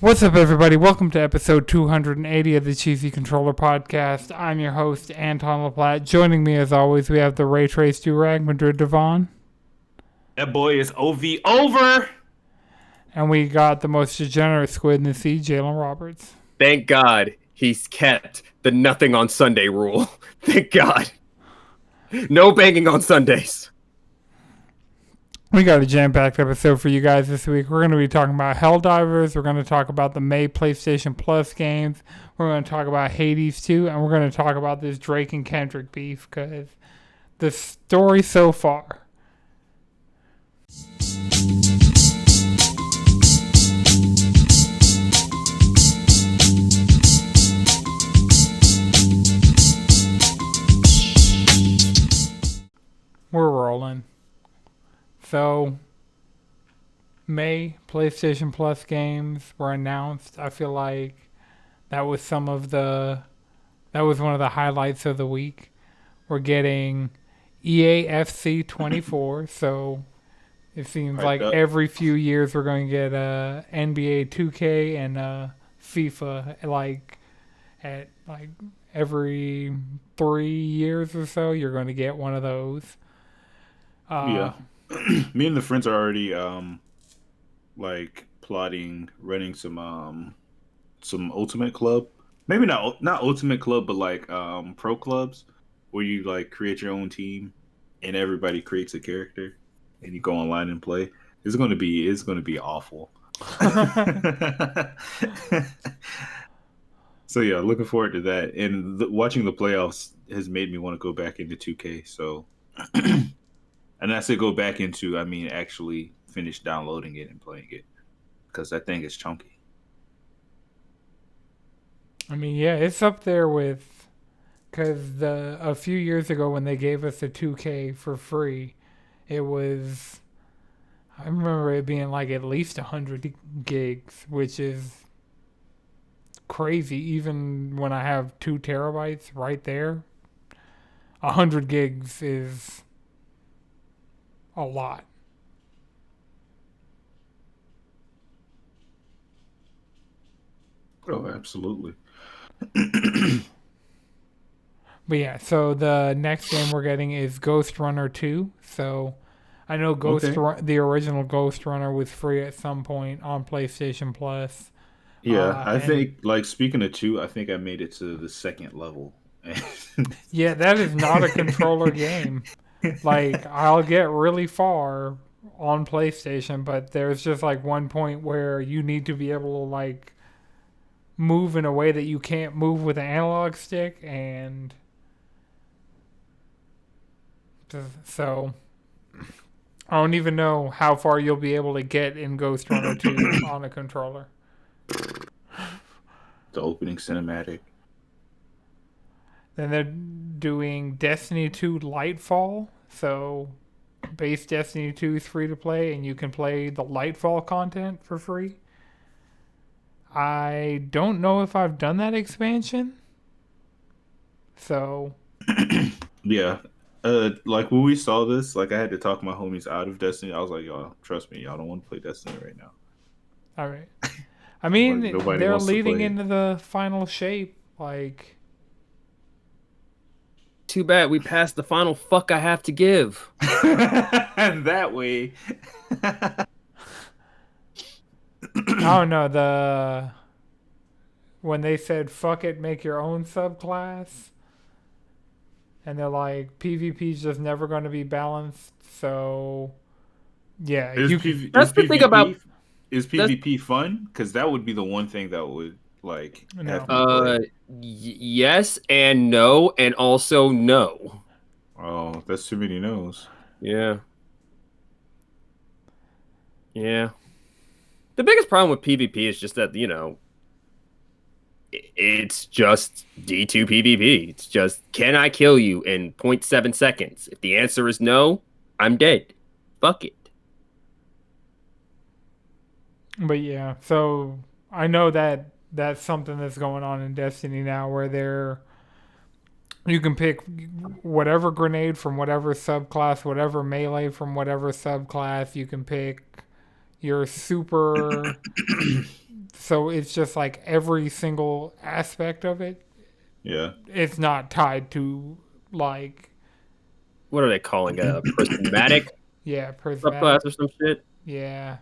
What's up, everybody? Welcome to episode 280 of the Cheesy Controller Podcast. I'm your host, Anton LaPlatte. Joining me, as always, we have the Ray Trace Durag, Madrid Devon. That boy is OV over. And we got the most degenerate squid in the sea, Jalen Roberts. Thank God he's kept the nothing on Sunday rule. Thank God. No banging on Sundays. We got a jam-packed episode for you guys this week. We're going to be talking about Helldivers. We're going to talk about the May PlayStation Plus games. We're going to talk about Hades 2. And we're going to talk about this Drake and Kendrick beef because the story so far. We're rolling. So, May PlayStation Plus games were announced. I feel like that was one of the highlights of the week. We're getting EAFC 24, so it seems like every few years we're going to get NBA 2K and FIFA at every 3 years or so. You're going to get one of those. Yeah. Me and the friends are already plotting running some Ultimate Club. Maybe not Ultimate Club, but pro clubs where you create your own team and everybody creates a character and you go online and play. It's gonna be awful. So yeah, looking forward to that. And watching the playoffs has made me want to go back into 2K. So. And I say go back into, I mean, actually finish downloading it and playing it. Because that thing is chunky. I mean, yeah, it's up there with... Because a few years ago when they gave us the 2K for free, it was... I remember it being at least 100 gigs, which is crazy. Even when I have 2 terabytes right there, 100 gigs is... a lot. Oh, absolutely. But yeah, so the next game we're getting is Ghost Runner 2. So I know the original Ghost Runner was free at some point on PlayStation Plus. Yeah, I think, speaking of 2, I think I made it to the second level. Yeah, that is not a controller game. I'll get really far on PlayStation, but there's just one point where you need to be able to move in a way that you can't move with an analog stick, and so I don't even know how far you'll be able to get in Ghost Runner 2 on a controller. The opening cinematic. Then they're doing Destiny 2 Lightfall. So, base Destiny 2 is free to play, and you can play the Lightfall content for free. I don't know if I've done that expansion. So. Yeah. When we saw this, I had to talk my homies out of Destiny. I was like, y'all, trust me, y'all don't want to play Destiny right now. All right. I mean, they're leading into the final shape. Too bad we passed the final fuck I have to give. And that way. I don't know. When they said, fuck it, make your own subclass. And they're like, PvP's just never going to be balanced. So, yeah. That's the thing about... Is PvP fun? Because that would be the one thing that would, no. Yes and no, and also no. Oh, that's too many no's. Yeah. Yeah. The biggest problem with PvP is just that, it's just D2 PvP. It's just, can I kill you in 0.7 seconds? If the answer is no, I'm dead. Fuck it. But yeah, so I know that that's something that's going on in Destiny now where you can pick whatever grenade from whatever subclass, whatever melee from whatever subclass. You can pick your super So it's just like every single aspect of it. Yeah. It's not tied to like What are they calling it? A prismatic yeah, subclass prismatic. or some shit? Yeah.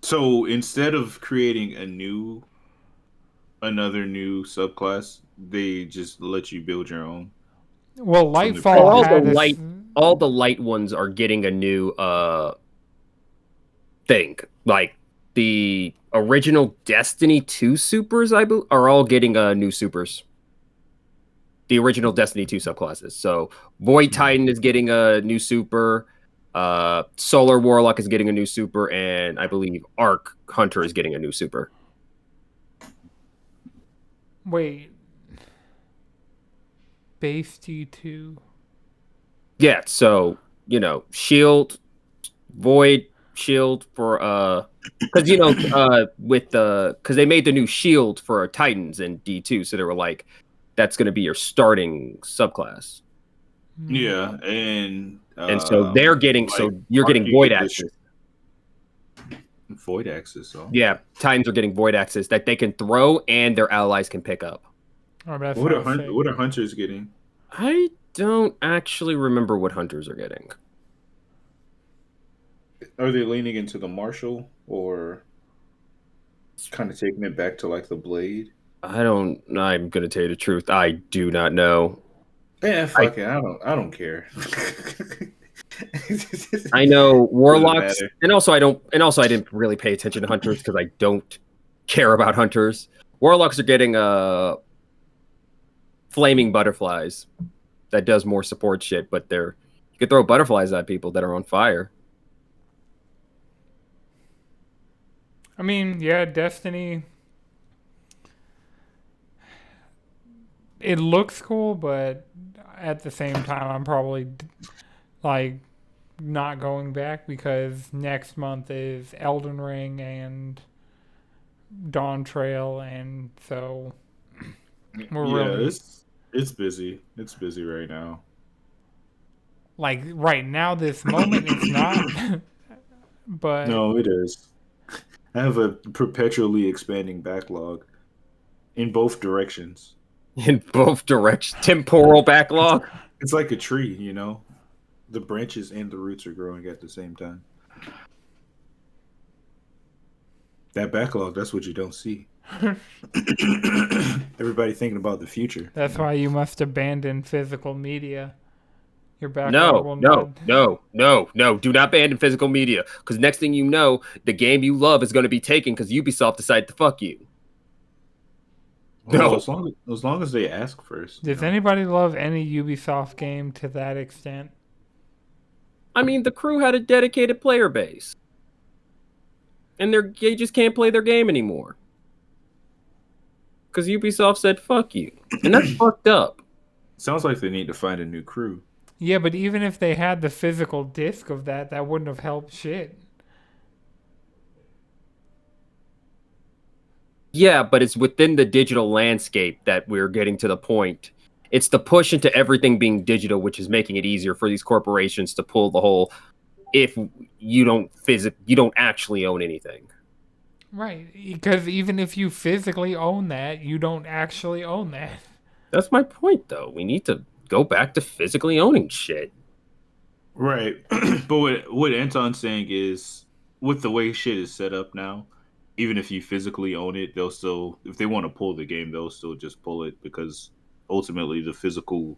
So instead of creating another new subclass, they just let you build your own Well, from the Oh, Lightfall all the previous. had a light, all the light ones are getting a new thing. Like the original Destiny 2 supers, I believe, are all getting new supers. The original Destiny 2 subclasses. So Void Titan is getting a new super, Solar Warlock is getting a new super, and I believe Arc Hunter is getting a new super. wait, base G2. Yeah, so Shield, Void, Shield for because with the because they made the new Shield for Titans in D2, so they were like, that's going to be your starting subclass. Yeah, and And so they're getting like you're Arc, getting you Void get Axis. Void Axis. So Yeah, Titans are getting Void Axis that they can throw and their allies can pick up. Oh, that sounds sick. what are hunters getting? I don't actually remember what hunters are getting. Are they leaning into the martial or kind of taking it back to like the blade? I'm gonna tell you the truth. I do not know. Yeah, I fuck it. I don't care. I know Doesn't warlocks, matter. and also I didn't really pay attention to hunters because I don't care about hunters. Warlocks are getting flaming butterflies that does more support shit, but you can throw butterflies at people that are on fire. I mean, yeah, Destiny. It looks cool, but at the same time, I'm probably like not going back because next month is Elden Ring and Dawn Trail, and so we're Yeah, really it's busy. It's busy right now. like right now, this moment, it's not, but No, it is. I have a perpetually expanding backlog in both directions. In both directions, temporal backlog. It's like a tree, you know. The branches and the roots are growing at the same time. That backlog, that's what you don't see. Everybody thinking about the future. that's why you must abandon physical media. Your backlog No, will no, not. no, no, no. Do not abandon physical media. Because next thing you know, the game you love is going to be taken because Ubisoft decided to fuck you. Well, No. as long as they ask first. Does anybody love any Ubisoft game to that extent? I mean, the crew had a dedicated player base. And they just can't play their game anymore. Because Ubisoft said, fuck you. And that's fucked up. Sounds like they need to find a new crew. Yeah, but even if they had the physical disc of that, that wouldn't have helped shit. Yeah, but it's within the digital landscape that we're getting to the point. It's the push into everything being digital, which is making it easier for these corporations to pull the whole if you don't actually own anything. Right, because even if you physically own that, you don't actually own that. That's my point, though. We need to go back to physically owning shit. Right. But what Anton's saying is with the way shit is set up now, even if you physically own it, they'll still if they want to pull the game, they'll still just pull it because ultimately the physical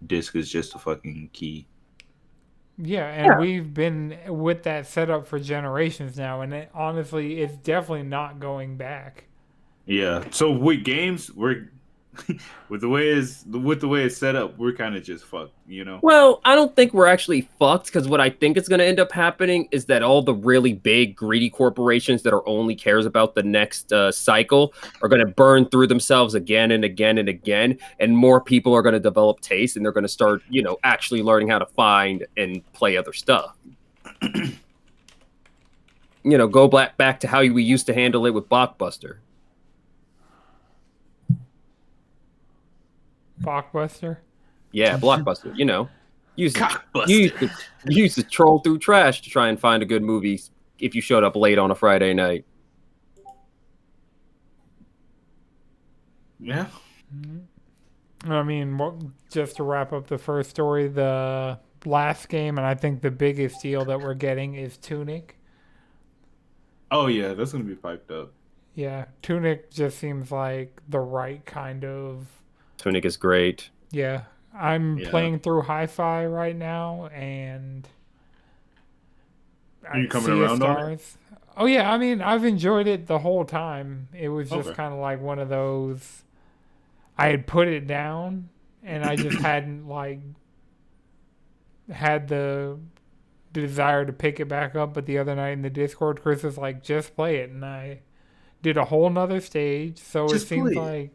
disc is just a fucking key. Yeah, and we've been with that setup for generations now, and honestly, it's definitely not going back. Yeah. So with games, we're with the way it's set up, we're kind of just fucked, you know. Well, I don't think we're actually fucked because what I think is going to end up happening is that all the really big, greedy corporations that are only cares about the next cycle are going to burn through themselves again and again and again, and more people are going to develop taste and they're going to start, actually learning how to find and play other stuff. Go back to how we used to handle it with Blockbuster. Blockbuster? Yeah, Blockbuster. You used to troll through trash to try and find a good movie if you showed up late on a Friday night. Yeah. I mean, just to wrap up the first story, the last game, and I think the biggest deal that we're getting is Tunic. Oh yeah, that's gonna be piped up. Yeah, Tunic just seems like the right kind of. Tunic is great. Yeah, I'm Yeah. playing through Hi-Fi right now, and Are you coming Sea of around on it? Stars. Oh yeah, I mean, I've enjoyed it the whole time. It was just Okay. kind of like one of those. I had put it down, and I just hadn't like had the desire to pick it back up. But the other night in the Discord, Chris was like, "Just play it," and I did a whole nother stage. So it Just seems play it. like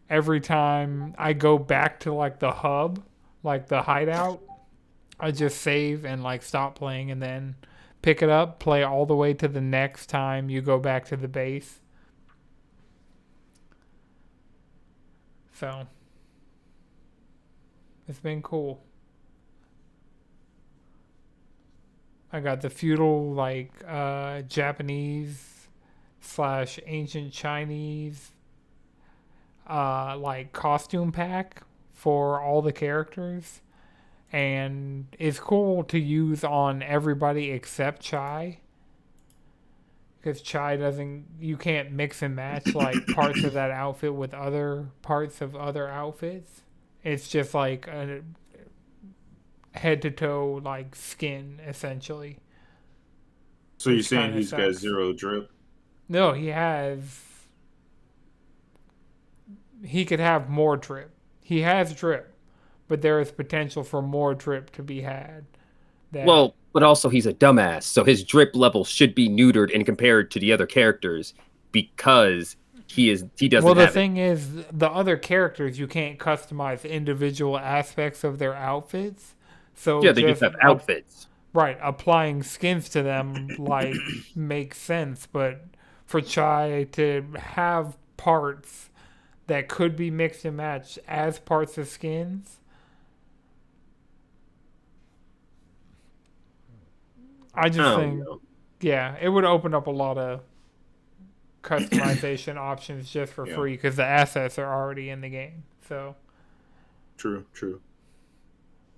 every time I go back to like the hub, like the hideout, I just save and like stop playing and then pick it up, play all the way to the next time you go back to the base. So it's been cool. I got the feudal like Japanese slash ancient Chinese like costume pack for all the characters, and it's cool to use on everybody except Chai, because Chai doesn't, you can't mix and match like parts of that outfit with other parts of other outfits. It's just like a head to toe like skin essentially. So you're Which saying kinda he's got sucks. zero drip? No, he could have more drip. He has drip, but there is potential for more drip to be had. That Well, but also he's a dumbass, so his drip level should be neutered and compared to the other characters because he doesn't well, the have it. thing is, the other characters you can't customize individual aspects of their outfits. So Yeah, they just just have outfits. right, applying skins to them like makes sense, but for Chai to have parts that could be mixed and matched as parts of skins, I I just don't think, know. yeah, it would open up a lot of customization options just for Yeah. free because the assets are already in the game. So True.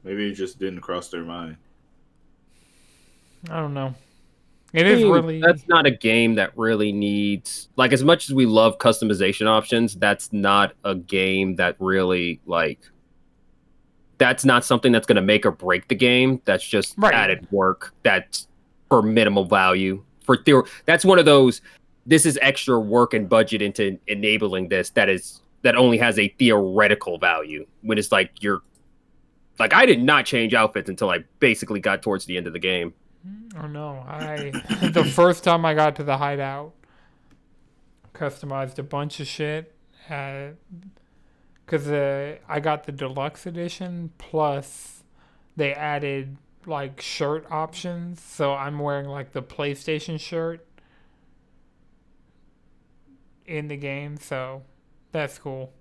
Maybe it just didn't cross their mind. I don't know. It I is mean, really that's not a game that really needs like as much as we love customization options, that's not a game that really like that's not something that's going to make or break the game. That's just right. added work that's for minimal value. That's one of those this is extra work and budget into enabling this that only has a theoretical value when it's like you're like I did not change outfits until I basically got towards the end of the game. Oh no, the first time I got to the hideout, customized a bunch of shit. Because I got the deluxe edition plus they added like shirt options, so I'm wearing like the PlayStation shirt in the game, so that's cool.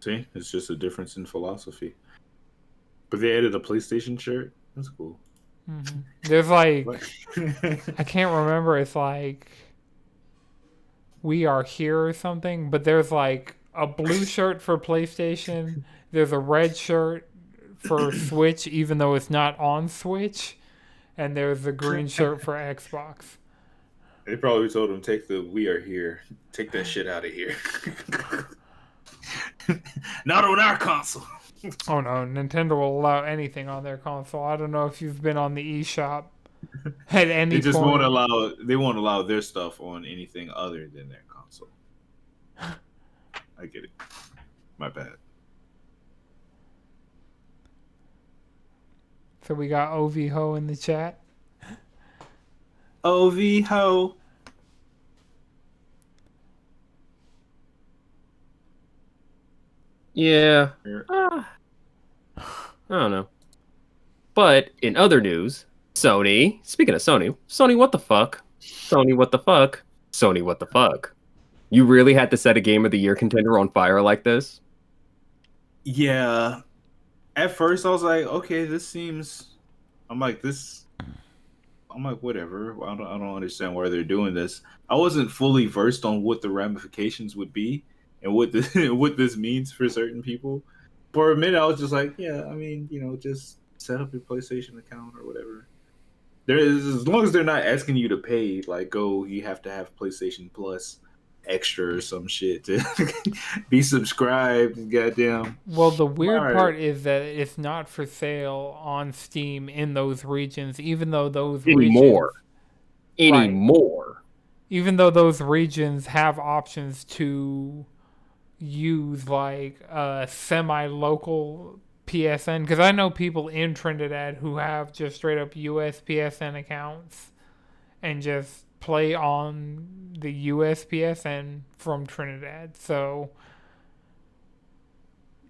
See, it's just a difference in philosophy. But they added a PlayStation shirt. That's cool. There's like What? I can't remember. It's like We Are Here or something, but there's like a blue shirt for PlayStation. There's a red shirt for Switch, even though it's not on Switch, and there's a green shirt for Xbox. They probably told him take the "We Are Here," take that shit out of here. Not on our console. Oh no, Nintendo will allow anything on their console. I don't know if you've been on the eShop at any They just point. won't allow. They won't allow their stuff on anything other than their console. I get it. My bad. So we got OV Ho in the chat. OV ho. Yeah. I don't know. But in other news, Sony, speaking of Sony, what the fuck? Sony, what the fuck? Sony, what the fuck? You really had to set a Game of the Year contender on fire like this? Yeah. At first, I was like, okay, this seems. I'm like, this I'm like, whatever. I don't understand why they're doing this. I wasn't fully versed on what the ramifications would be and what this what this means for certain people. For a minute, I was just like, yeah, I mean, just set up your PlayStation account or whatever. There is, as long as they're not asking you to pay, like, you have to have PlayStation Plus extra or some shit to be subscribed. Goddamn. Well, the All weird right. part is that it's not for sale on Steam in those regions, even though those regions, Anymore. right, Anymore. even though those regions have options to use like a semi-local PSN. Because I know people in Trinidad who have just straight up US PSN accounts and just play on the US PSN from Trinidad. So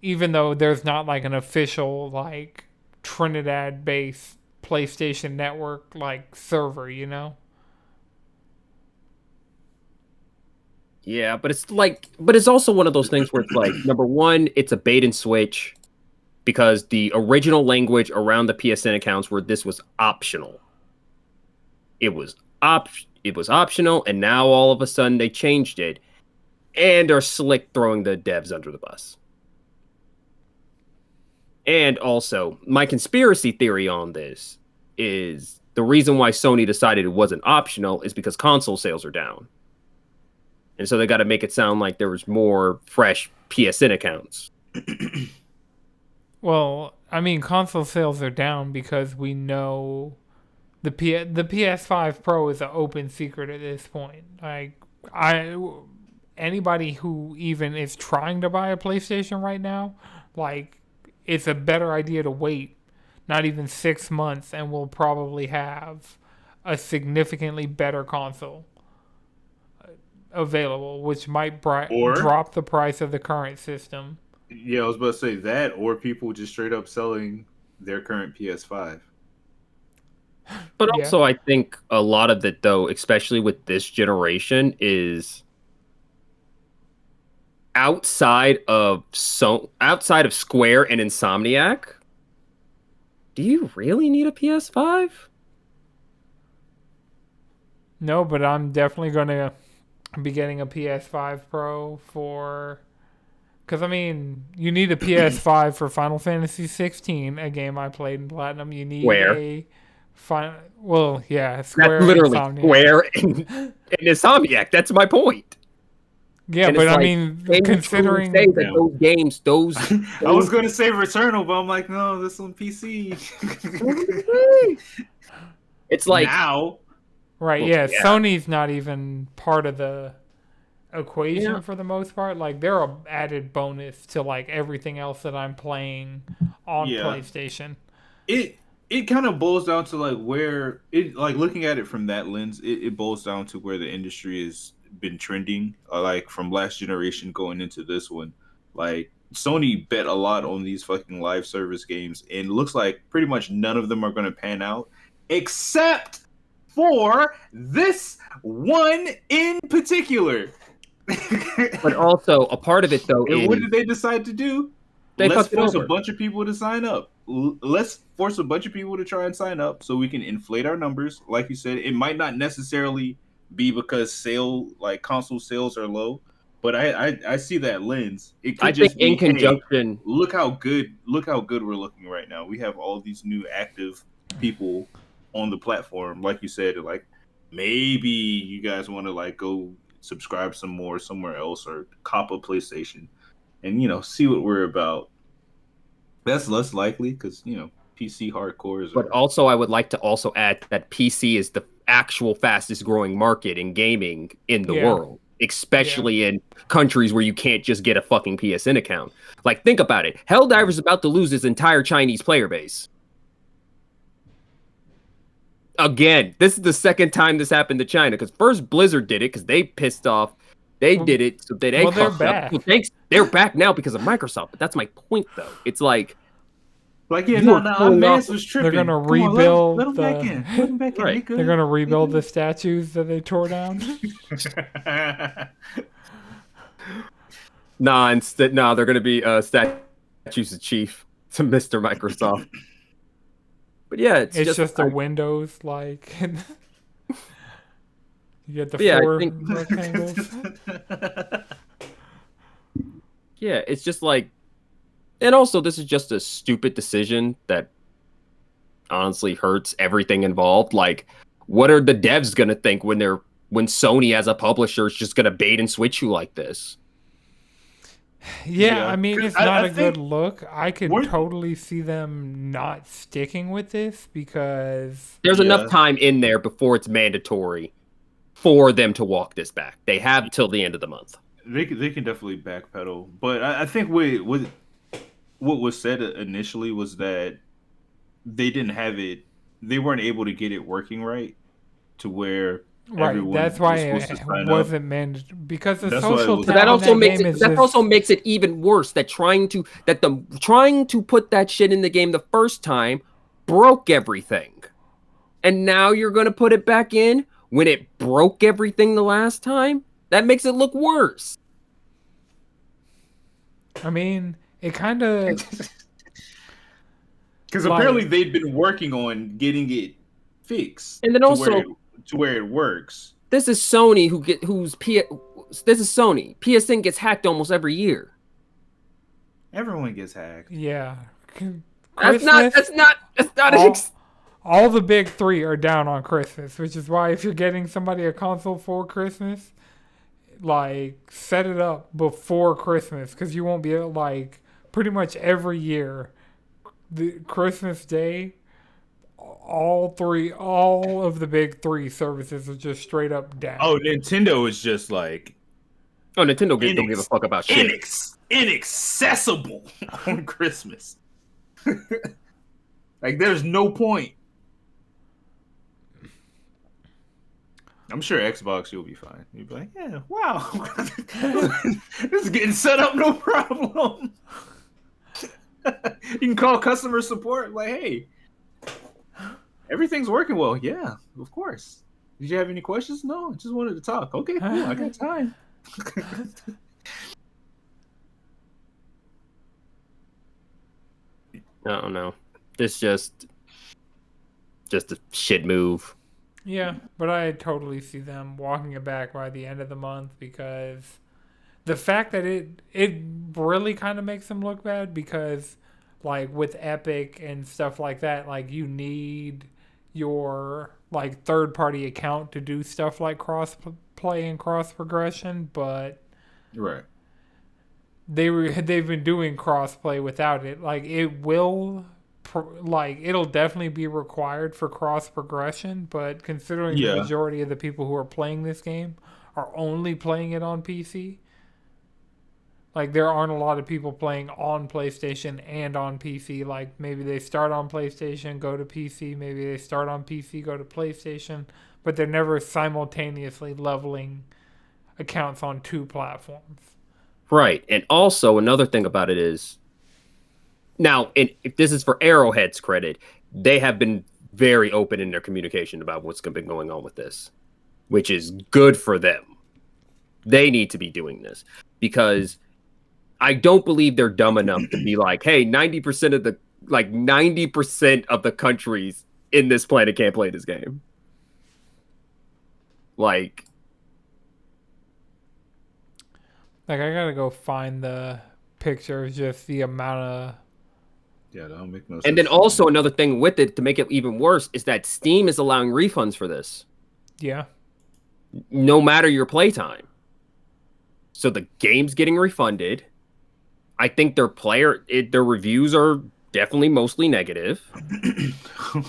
even though there's not like an official like Trinidad based PlayStation Network like server, you know? Yeah, but it's also one of those things where it's like, number one, it's a bait and switch because the original language around the PSN accounts where this was optional. It was it was optional, and now all of a sudden they changed it and are slick throwing the devs under the bus. And also, my conspiracy theory on this is the reason why Sony decided it wasn't optional is because console sales are down. And so they got to make it sound like there was more fresh PSN accounts. Well, I mean, console sales are down because we know the PS5 Pro is an open secret at this point. Like, anybody who even is trying to buy a PlayStation right now, like, it's a better idea to wait not even 6 months, and we'll probably have a significantly better console available, which might Or drop the price of the current system. yeah, I was about to say that, or people just straight up selling their current PS5. But Yeah. also, I think a lot of it, though, especially with this generation, is outside of Square and Insomniac. Do you really need a PS5? No, but I'm definitely going to be getting a PS5 Pro for. Because, I mean, you need a PS5 for Final Fantasy 16, a game I played in Platinum. You need Square. a. Well, yeah, Square. That's literally Insomniac. Square and Insomniac. That's my point. Yeah, And but it's I like, mean, can you considering. truly say that Yeah. those games, I was gonna say Returnal, but I'm like, no, this on PC. it's like, now, Right, well, yeah, yeah. Sony's not even part of the equation Yeah. for the most part. Like, they're a added bonus to, like, everything else that I'm playing on Yeah. PlayStation. it kind of boils down to like where it like looking at it from that lens. It boils down to where the industry has been trending, like from last generation going into this one. Like Sony bet a lot on these fucking live service games, and it looks like pretty much none of them are going to pan out, except for this one in particular. but also a part of it though And is what did they decide to do? they Let's fucked it force a over. bunch of people to sign up. Let's force a bunch of people to try and sign up so we can inflate our numbers. Like you said, it might not necessarily be because console sales are low, but I see that lens. It could I think just be, in conjunction, hey, look how good we're looking right now. We have all these new active people on the platform. Like you said, like maybe you guys want to like go subscribe some more somewhere else or cop a PlayStation and see what we're about. That's less likely because PC hardcores but are. also I would like to also add that PC is the actual fastest growing market in gaming in the Yeah. world, especially in countries where you can't just get a fucking PSN account. Like, think about it. Helldivers is about to lose its entire Chinese player base. Again, this is the second time this happened to China, because first Blizzard did it because they pissed off. They did it so that they well, they're fucked up. back. So thanks, they're back now because of Microsoft. But that's my point, though. It's like, Like, yeah, you no, are our pulling mans off- was tripping. They're gonna Come on, rebuild let 'em back the- in. Let 'em back in. Right. They good. They're going to They rebuild the good. statues that they tore down. They're gonna be statues of Chief to Mr. Microsoft. But yeah, It's just the windows, like you get the yeah, I four think rectangles. yeah, it's just like, and also this is just a stupid decision that honestly hurts everything involved. Like, what are the devs gonna think when Sony as a publisher is just gonna bait and switch you like this? Yeah, I Yeah, mean, 'cause it's not I a good think look. I could weren't totally see them not sticking with this because, There's enough yeah time in there before it's mandatory for them to walk this back. They have till the end of the month. they can definitely backpedal, but I think what was said initially was that they didn't have it, they weren't able to get it working right to where right, that's everyone why was supposed to it sign up. wasn't mandatory. Because the That's why it social was But that tab in also that makes game it is that also just, makes it even worse that trying to put that shit in the game the first time broke everything. And now you're going to put it back in when it broke everything the last time? That makes it look worse. I mean, it kind of Because apparently like, they'd been working on getting it fixed And then also to where it works. this is Sony this is Sony. PSN gets hacked almost every year. Everyone gets hacked. yeah. That's not Christmas, that's not. all, all the big three are down on Christmas, which is why if you're getting somebody a console for Christmas, like set it up before Christmas because you won't be able, like pretty much every year, the Christmas Day, all of the big three services are just straight up down. Oh, Nintendo is just like Oh, Nintendo don't give a fuck about shit. inaccessible on Christmas. Like, there's no point. I'm sure Xbox, you'll be fine. You'll be like, yeah, wow, this is getting set up, no problem. You can call customer support, like, hey, everything's working well. Yeah, of course. Did you have any questions? No, I just wanted to talk. Okay, cool. I got time. I don't know. It's just a shit move. Yeah, but I totally see them walking it back by the end of the month because the fact that it really kind of makes them look bad because like with Epic and stuff like that, like you need your like third party account to do stuff like cross play and cross progression, but Right. they've been doing cross play without it. Like it will like it'll definitely be required for cross progression, but considering the Yeah. majority of the people who are playing this game are only playing it on PC, like there aren't a lot of people playing on PlayStation and on PC. Like maybe they start on PlayStation, go to PC, maybe they start on PC, go to PlayStation, but they're never simultaneously leveling accounts on two platforms. Right. And also another thing about it is now, if this is for Arrowhead's credit, they have been very open in their communication about what's been going on with this, which is good for them. They need to be doing this because I don't believe they're dumb enough to be like, hey, 90% of the countries in this planet can't play this game. Like I gotta go find the picture of just the amount of. Yeah, that don't make no sense. And then also another thing with it to make it even worse is that Steam is allowing refunds for this. Yeah. No matter your playtime. So the game's getting refunded. I think their reviews are definitely mostly negative.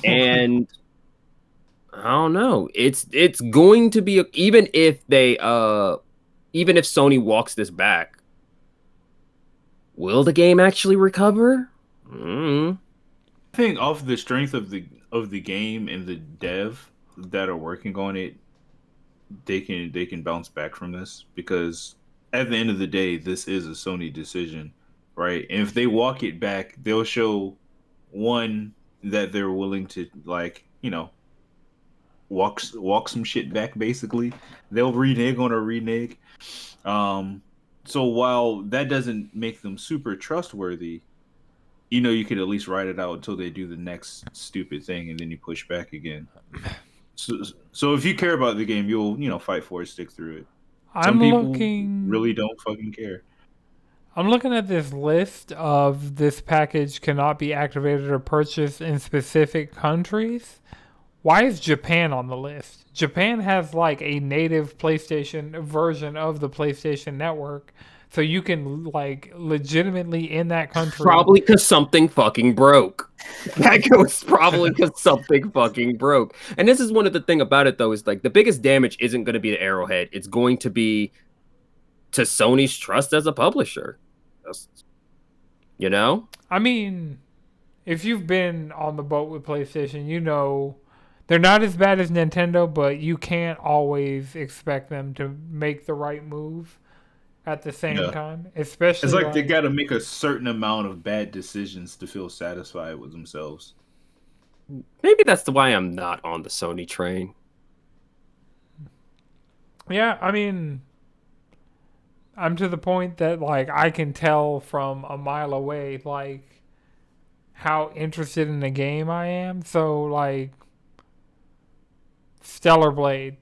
And I don't know. It's going to be even if Sony walks this back, will the game actually recover? I think off the strength of the game and the dev that are working on it, they can bounce back from this because at the end of the day, this is a Sony decision, right? And if they walk it back, they'll show one that they're willing to walk some shit back. Basically, they'll renege on a renege. So while that doesn't make them super trustworthy, you know you could at least ride it out until they do the next stupid thing, and then you push back again. So if you care about the game, you'll fight for it, stick through it. Some I'm people looking. really don't fucking care. I'm looking at this list of this package cannot be activated or purchased in specific countries. Why is Japan on the list? Japan has like a native PlayStation version of the PlayStation Network, so you can like legitimately in that country. Probably because something fucking broke. That goes probably because something fucking broke. And this is one of the thing about it though, is like the biggest damage isn't going to be to Arrowhead. It's going to be to Sony's trust as a publisher. You know? I mean, if you've been on the boat with PlayStation, you know they're not as bad as Nintendo, but you can't always expect them to make the right move at the same time. Especially It's like they got to make a certain amount of bad decisions to feel satisfied with themselves. Maybe that's why I'm not on the Sony train. Yeah, I mean, I'm to the point that like I can tell from a mile away like how interested in the game I am. So like Stellar Blade,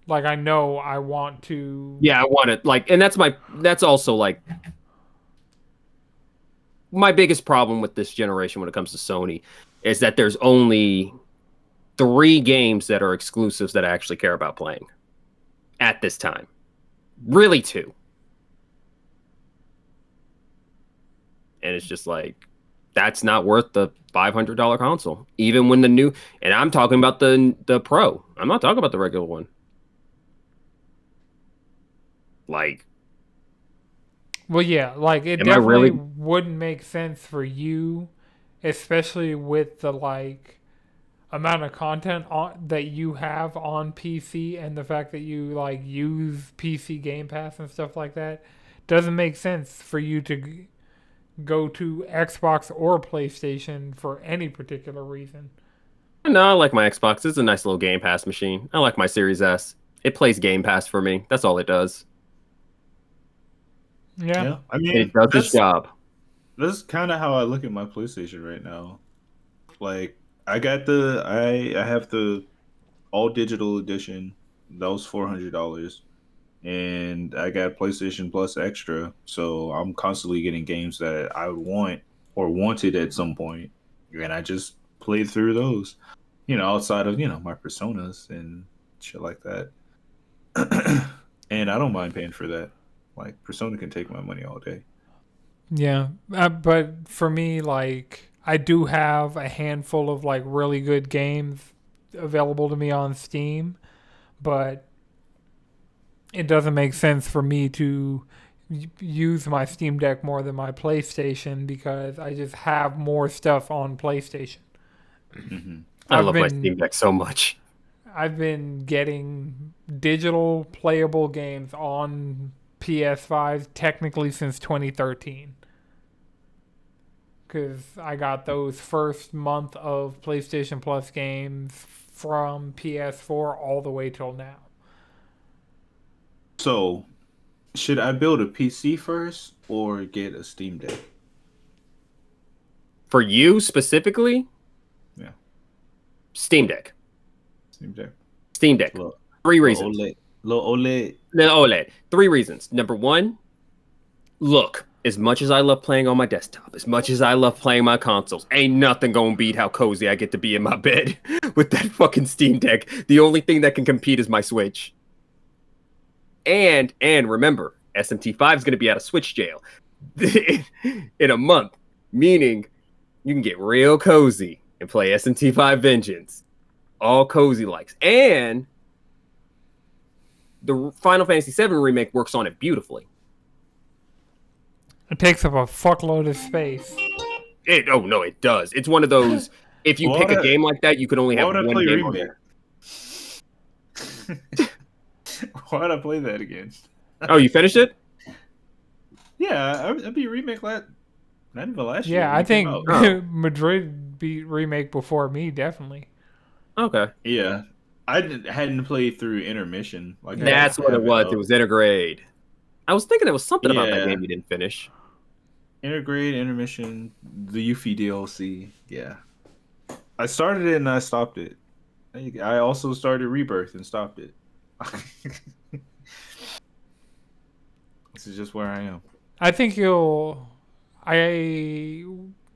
like I know I want to. Yeah, I want it. Like, and that's also like my biggest problem with this generation when it comes to Sony is that there's only 3 games that are exclusives that I actually care about playing at this time. Really 2. And it's just like, that's not worth the $500 console. Even when the new, and I'm talking about the Pro. I'm not talking about the regular one. Like, Well, yeah, like it Am I definitely really- wouldn't make sense for you, especially with the like amount of content that you have on PC and the fact that you like use PC Game Pass and stuff like that. Doesn't make sense for you to go to Xbox or PlayStation for any particular reason. no, I like my Xbox. It's a nice little Game Pass machine. I like my Series S. It plays Game Pass for me. That's all it does. Yeah. I mean, It does its job. That's kind of how I look at my PlayStation right now. Like, I have the all digital edition. That was $400, and I got PlayStation Plus Extra. So I'm constantly getting games that I would want or wanted at some point, and I just played through those. Outside of my personas and shit like that. And I don't mind paying for that. Like, Persona can take my money all day. Yeah, but for me, like, I do have a handful of like really good games available to me on Steam, but it doesn't make sense for me to use my Steam Deck more than my PlayStation because I just have more stuff on PlayStation. Mm-hmm. I love my Steam Deck so much. I've been getting digital playable games on PS5 technically since 2013. Because I got those first month of PlayStation Plus games from PS4 all the way till now. So, should I build a PC first or get a Steam Deck? For you specifically? Yeah. Steam Deck. Steam Deck. Steam Deck. 3 reasons. Little OLED. The OLED. 3 reasons. Number 1, look, as much as I love playing on my desktop, as much as I love playing my consoles, ain't nothing gonna beat how cozy I get to be in my bed with that fucking Steam Deck. The only thing that can compete is my Switch. And remember, SMT5 is gonna be out of Switch jail in a month, meaning you can get real cozy and play SMT5 Vengeance. All cozy likes. And the Final Fantasy VII remake works on it beautifully. It takes up a fuckload of space. Oh no, it does. It's one of those. If you pick a game like that, you can only have one game on there. Why would I play that again? Oh, you finished it? Yeah, I beat remake not even last year. Yeah, I think Oh. Madrid beat remake before me, definitely. Okay, Yeah, hadn't played through intermission. Like that's what it was. It was Intergrade. I was thinking there was something about that Yeah. game you didn't finish. Intergrade, Intermission, the Yuffie DLC. Yeah. I started it and I stopped it. I also started Rebirth and stopped it. This is just where I am. I think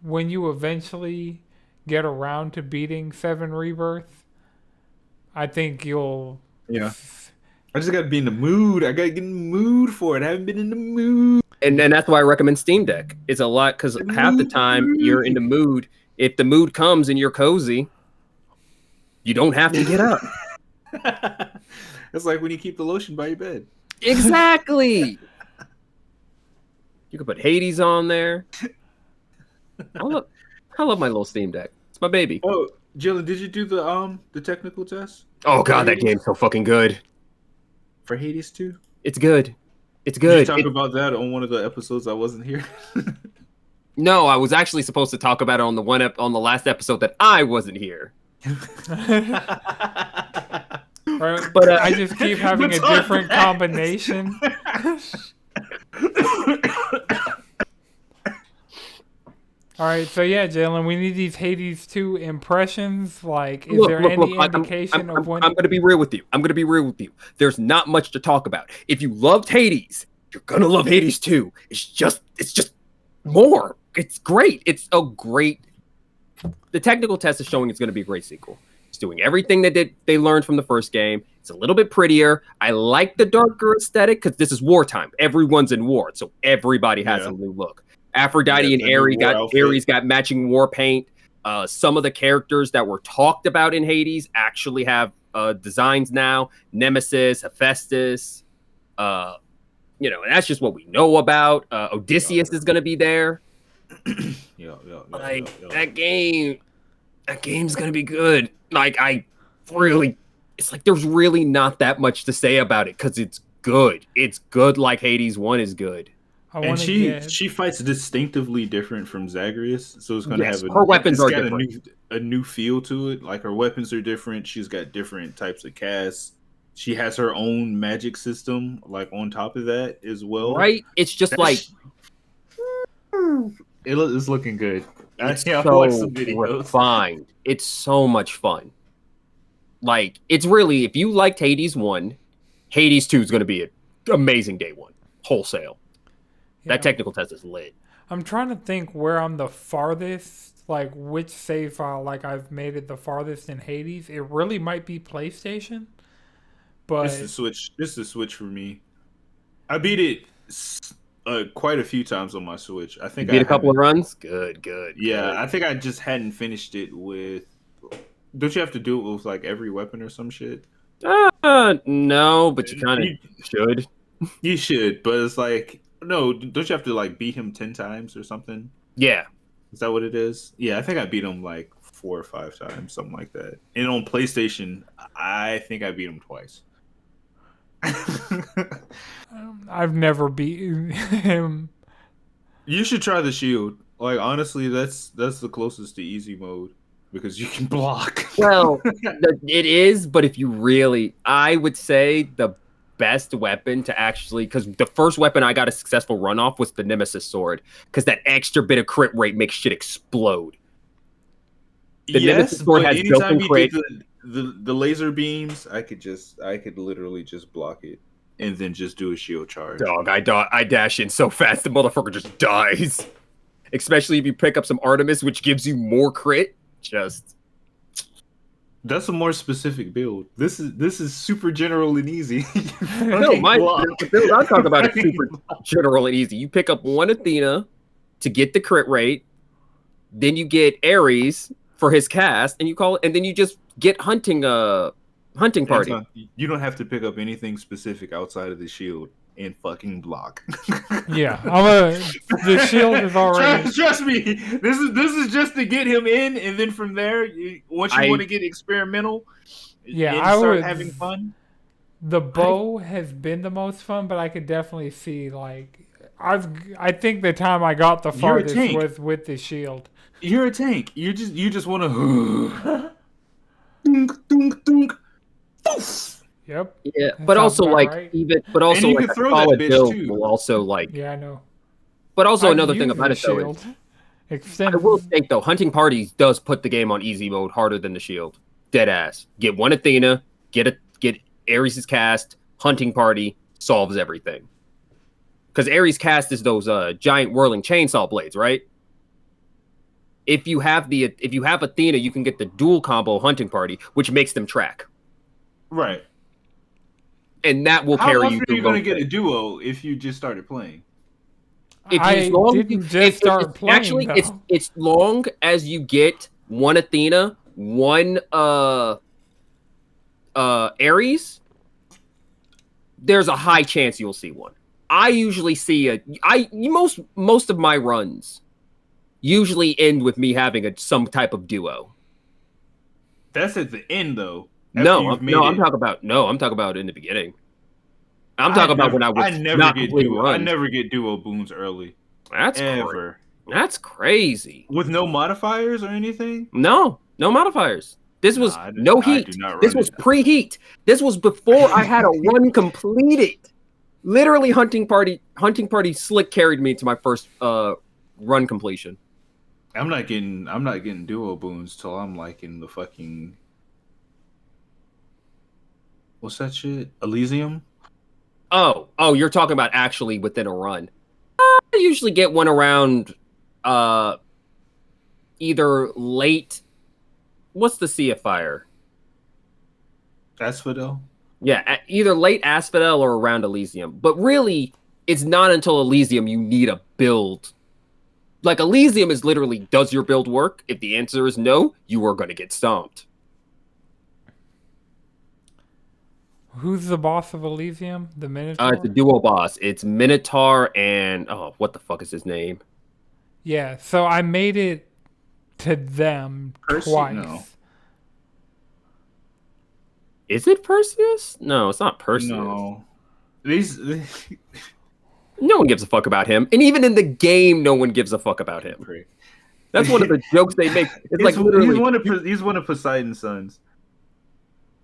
when you eventually get around to beating Seven Rebirth, I think you'll. Yeah. I just gotta be in the mood. I gotta get in the mood for it. I haven't been in the mood. And that's why I recommend Steam Deck. It's a lot because half the time you're in the mood. If the mood comes and you're cozy, you don't have to get up. It's like when you keep the lotion by your bed. Exactly. You can put Hades on there. I love my little Steam Deck. It's my baby. Oh, Jalen, did you do the technical test? Oh god, that game's so fucking good. For Hades 2? It's good. It's good. Did you talk about that on one of the episodes I wasn't here? No, I was actually supposed to talk about it on the last episode that I wasn't here. But I just keep having a different combination. All right, so yeah, Jalen, we need these Hades 2 impressions. Like, is there any indication of when? I'm going to be real with you. There's not much to talk about. If you loved Hades, you're going to love Hades 2. It's just more. It's great. It's a great. The technical test is showing it's going to be a great sequel. It's doing everything that they learned from the first game. It's a little bit prettier. I like the darker aesthetic because this is wartime. Everyone's in war, so everybody has a new look. Aphrodite and Ares got matching war paint. Some of the characters that were talked about in Hades actually have designs now. Nemesis, Hephaestus. And that's just what we know about. Odysseus is going to be there. That game's going to be good. It's like there's really not that much to say about it because it's good. It's good like Hades 1 is good. And she fights distinctively different from Zagreus, so it's going to have her weapons are different. A new feel to it. Like her weapons are different. She's got different types of casts. She has her own magic system, like on top of that as well. Right? It's just it's looking good. It's so refined. It's so much fun. Like, it's really, if you liked Hades 1, Hades 2 is going to be an amazing day one, wholesale. Yeah. That technical test is lit. I'm trying to think where I'm the farthest, like which save file, like I've made it the farthest in Hades. It really might be PlayStation, but this is Switch. This is Switch for me. I beat it quite a few times on my Switch. I think you beat a couple of runs. Good. Yeah, good. I think I just hadn't finished it with. Don't you have to do it with like every weapon or some shit? No, but you kind of should. You should, but it's like. No, don't you have to like beat him 10 times or something? Yeah. Is that what it is? Yeah, I think I beat him like 4 or 5 times, something like that. And on PlayStation, I think I beat him twice. I've never beaten him. You should try the shield. Like honestly, that's the closest to easy mode because you can block. Well, it is, but if you really, I would say the best weapon to actually, because the first weapon I got a successful run off was the Nemesis sword, because that extra bit of crit rate makes shit explode. The Nemesis sword has built-in crit. The laser beams, I could literally just block it and then just do a shield charge. Dog, I dash in so fast the motherfucker just dies. Especially if you pick up some Artemis, which gives you more crit. That's a more specific build. This is super general and easy. No, the build I'm talking about is super general and easy. You pick up one Athena to get the crit rate, then you get Ares for his cast, and then you just get hunting party. You don't have to pick up anything specific outside of the shield and fucking block. Yeah, the shield is already. Trust me, this is just to get him in, and then from there, once you want to get experimental, start having fun. The bow has been the most fun, but I could definitely see like I think the time I got the farthest was with the shield. You're a tank. You just want to. Dunk, dunk, dunk. Poof. Yep. Yeah, but also like right. a solid build will also like. Yeah, I know. But also I've another thing used about the it though shield. is I Extend. will think though, Hunting Parties does put the game on easy mode harder than the Shield. Dead ass. Get one Athena, get Ares' cast, Hunting Party solves everything. Because Ares' cast is those giant whirling chainsaw blades, right? If you have Athena, you can get the dual combo Hunting Party, which makes them track, Right. and that will How carry else you are through you going to most get a things. duo if you just started playing? If you, as I long as didn't just start playing actually though. it's long as you get one Athena, one Ares, there's a high chance you'll see one. I usually see most of my runs usually end with me having some type of duo. That's at the end, though. After No, you've made it. I'm talking about in the beginning. I'm talking about when I was not completing I runs. never get duo boons early. That's Ever. That's crazy. With no modifiers or anything? No modifiers. This was no I do heat. not This run was it. preheat. This was before I had a run completed. Literally, Hunting Party slick carried me to my first run completion. I'm not getting duo boons till I'm like in the fucking, what's that shit? Elysium? Oh, you're talking about actually within a run. I usually get one around either late. What's the Sea of Fire? Asphodel? Yeah, either late Asphodel or around Elysium. But really, it's not until Elysium you need a build. Like, Elysium is literally, does your build work? If the answer is no, you are going to get stomped. Who's the boss of Elysium? The Minotaur? It's a duo boss. It's Minotaur and, oh, what the fuck is his name? Yeah, so I made it to them twice. No. Is it Perseus? No, it's not Perseus. No. No one gives a fuck about him. And even in the game, no one gives a fuck about him. That's one of the jokes they make. It's like literally... He's one of Poseidon's sons.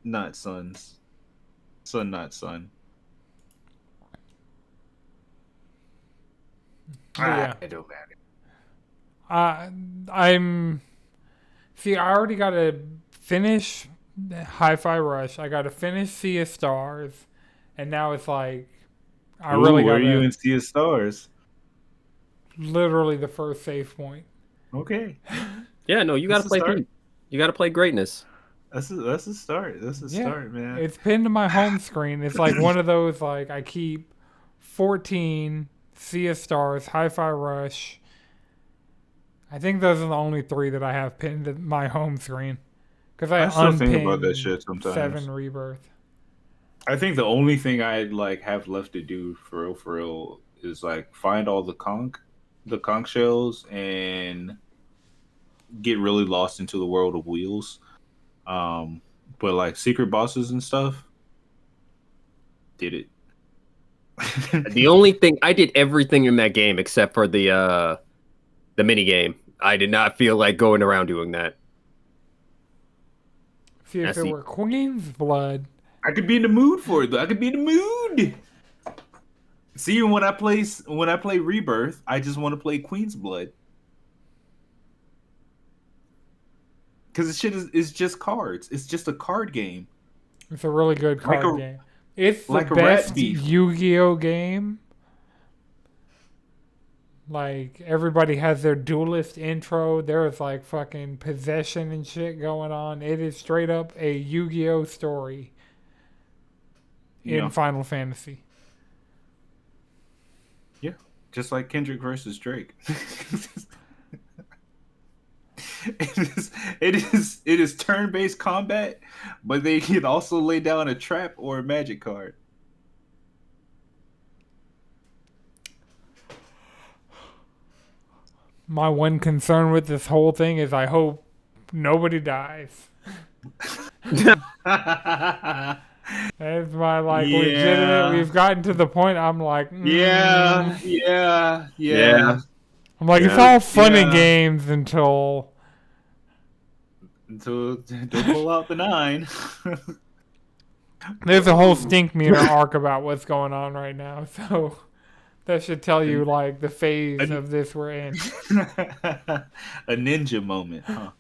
Not sons. Son, not son. Yeah. It don't matter. See, I already got to finish Hi-Fi Rush. I got to finish Sea of Stars. And now it's like, I really got Where are you in Sea of Stars? Literally the first save point. Okay. Yeah, no, you got to play Pete. You got to play greatness. That's a start. That's a start, man. It's pinned to my home screen. It's like one of those, like, I keep 14, Sea of Stars, Hi-Fi Rush. I think those are the only 3 that I have pinned to my home screen. Because I still think unpinned about that shit sometimes. 7 Rebirth. I think the only thing I like have left to do for real is like find all the conch shells and get really lost into the world of wheels. But like secret bosses and stuff, did it. The only thing I did everything in that game except for the mini game. I did not feel like going around doing that. See, if it were Queen's Blood, I could be in the mood for it. Though. I could be in the mood. See, when I play Rebirth, I just want to play Queen's Blood. Because this shit is just cards. It's just a card game. it's a really good card game. It's the like a best Rat Beef. Yu-Gi-Oh game. Like, everybody has their duelist intro. There's like fucking possession and shit going on. It is straight up a Yu-Gi-Oh story in Final Fantasy. Yeah, just like Kendrick versus Drake. It is turn-based combat, but they can also lay down a trap or a magic card. My one concern with this whole thing is I hope nobody dies. That's my legitimate. We've gotten to the point I'm like, Yeah. I'm like, it's all fun and games until don't pull out the 9. There's a whole stink meter arc about what's going on right now, so That should tell you like the phase And- of this we're in. A ninja moment, huh?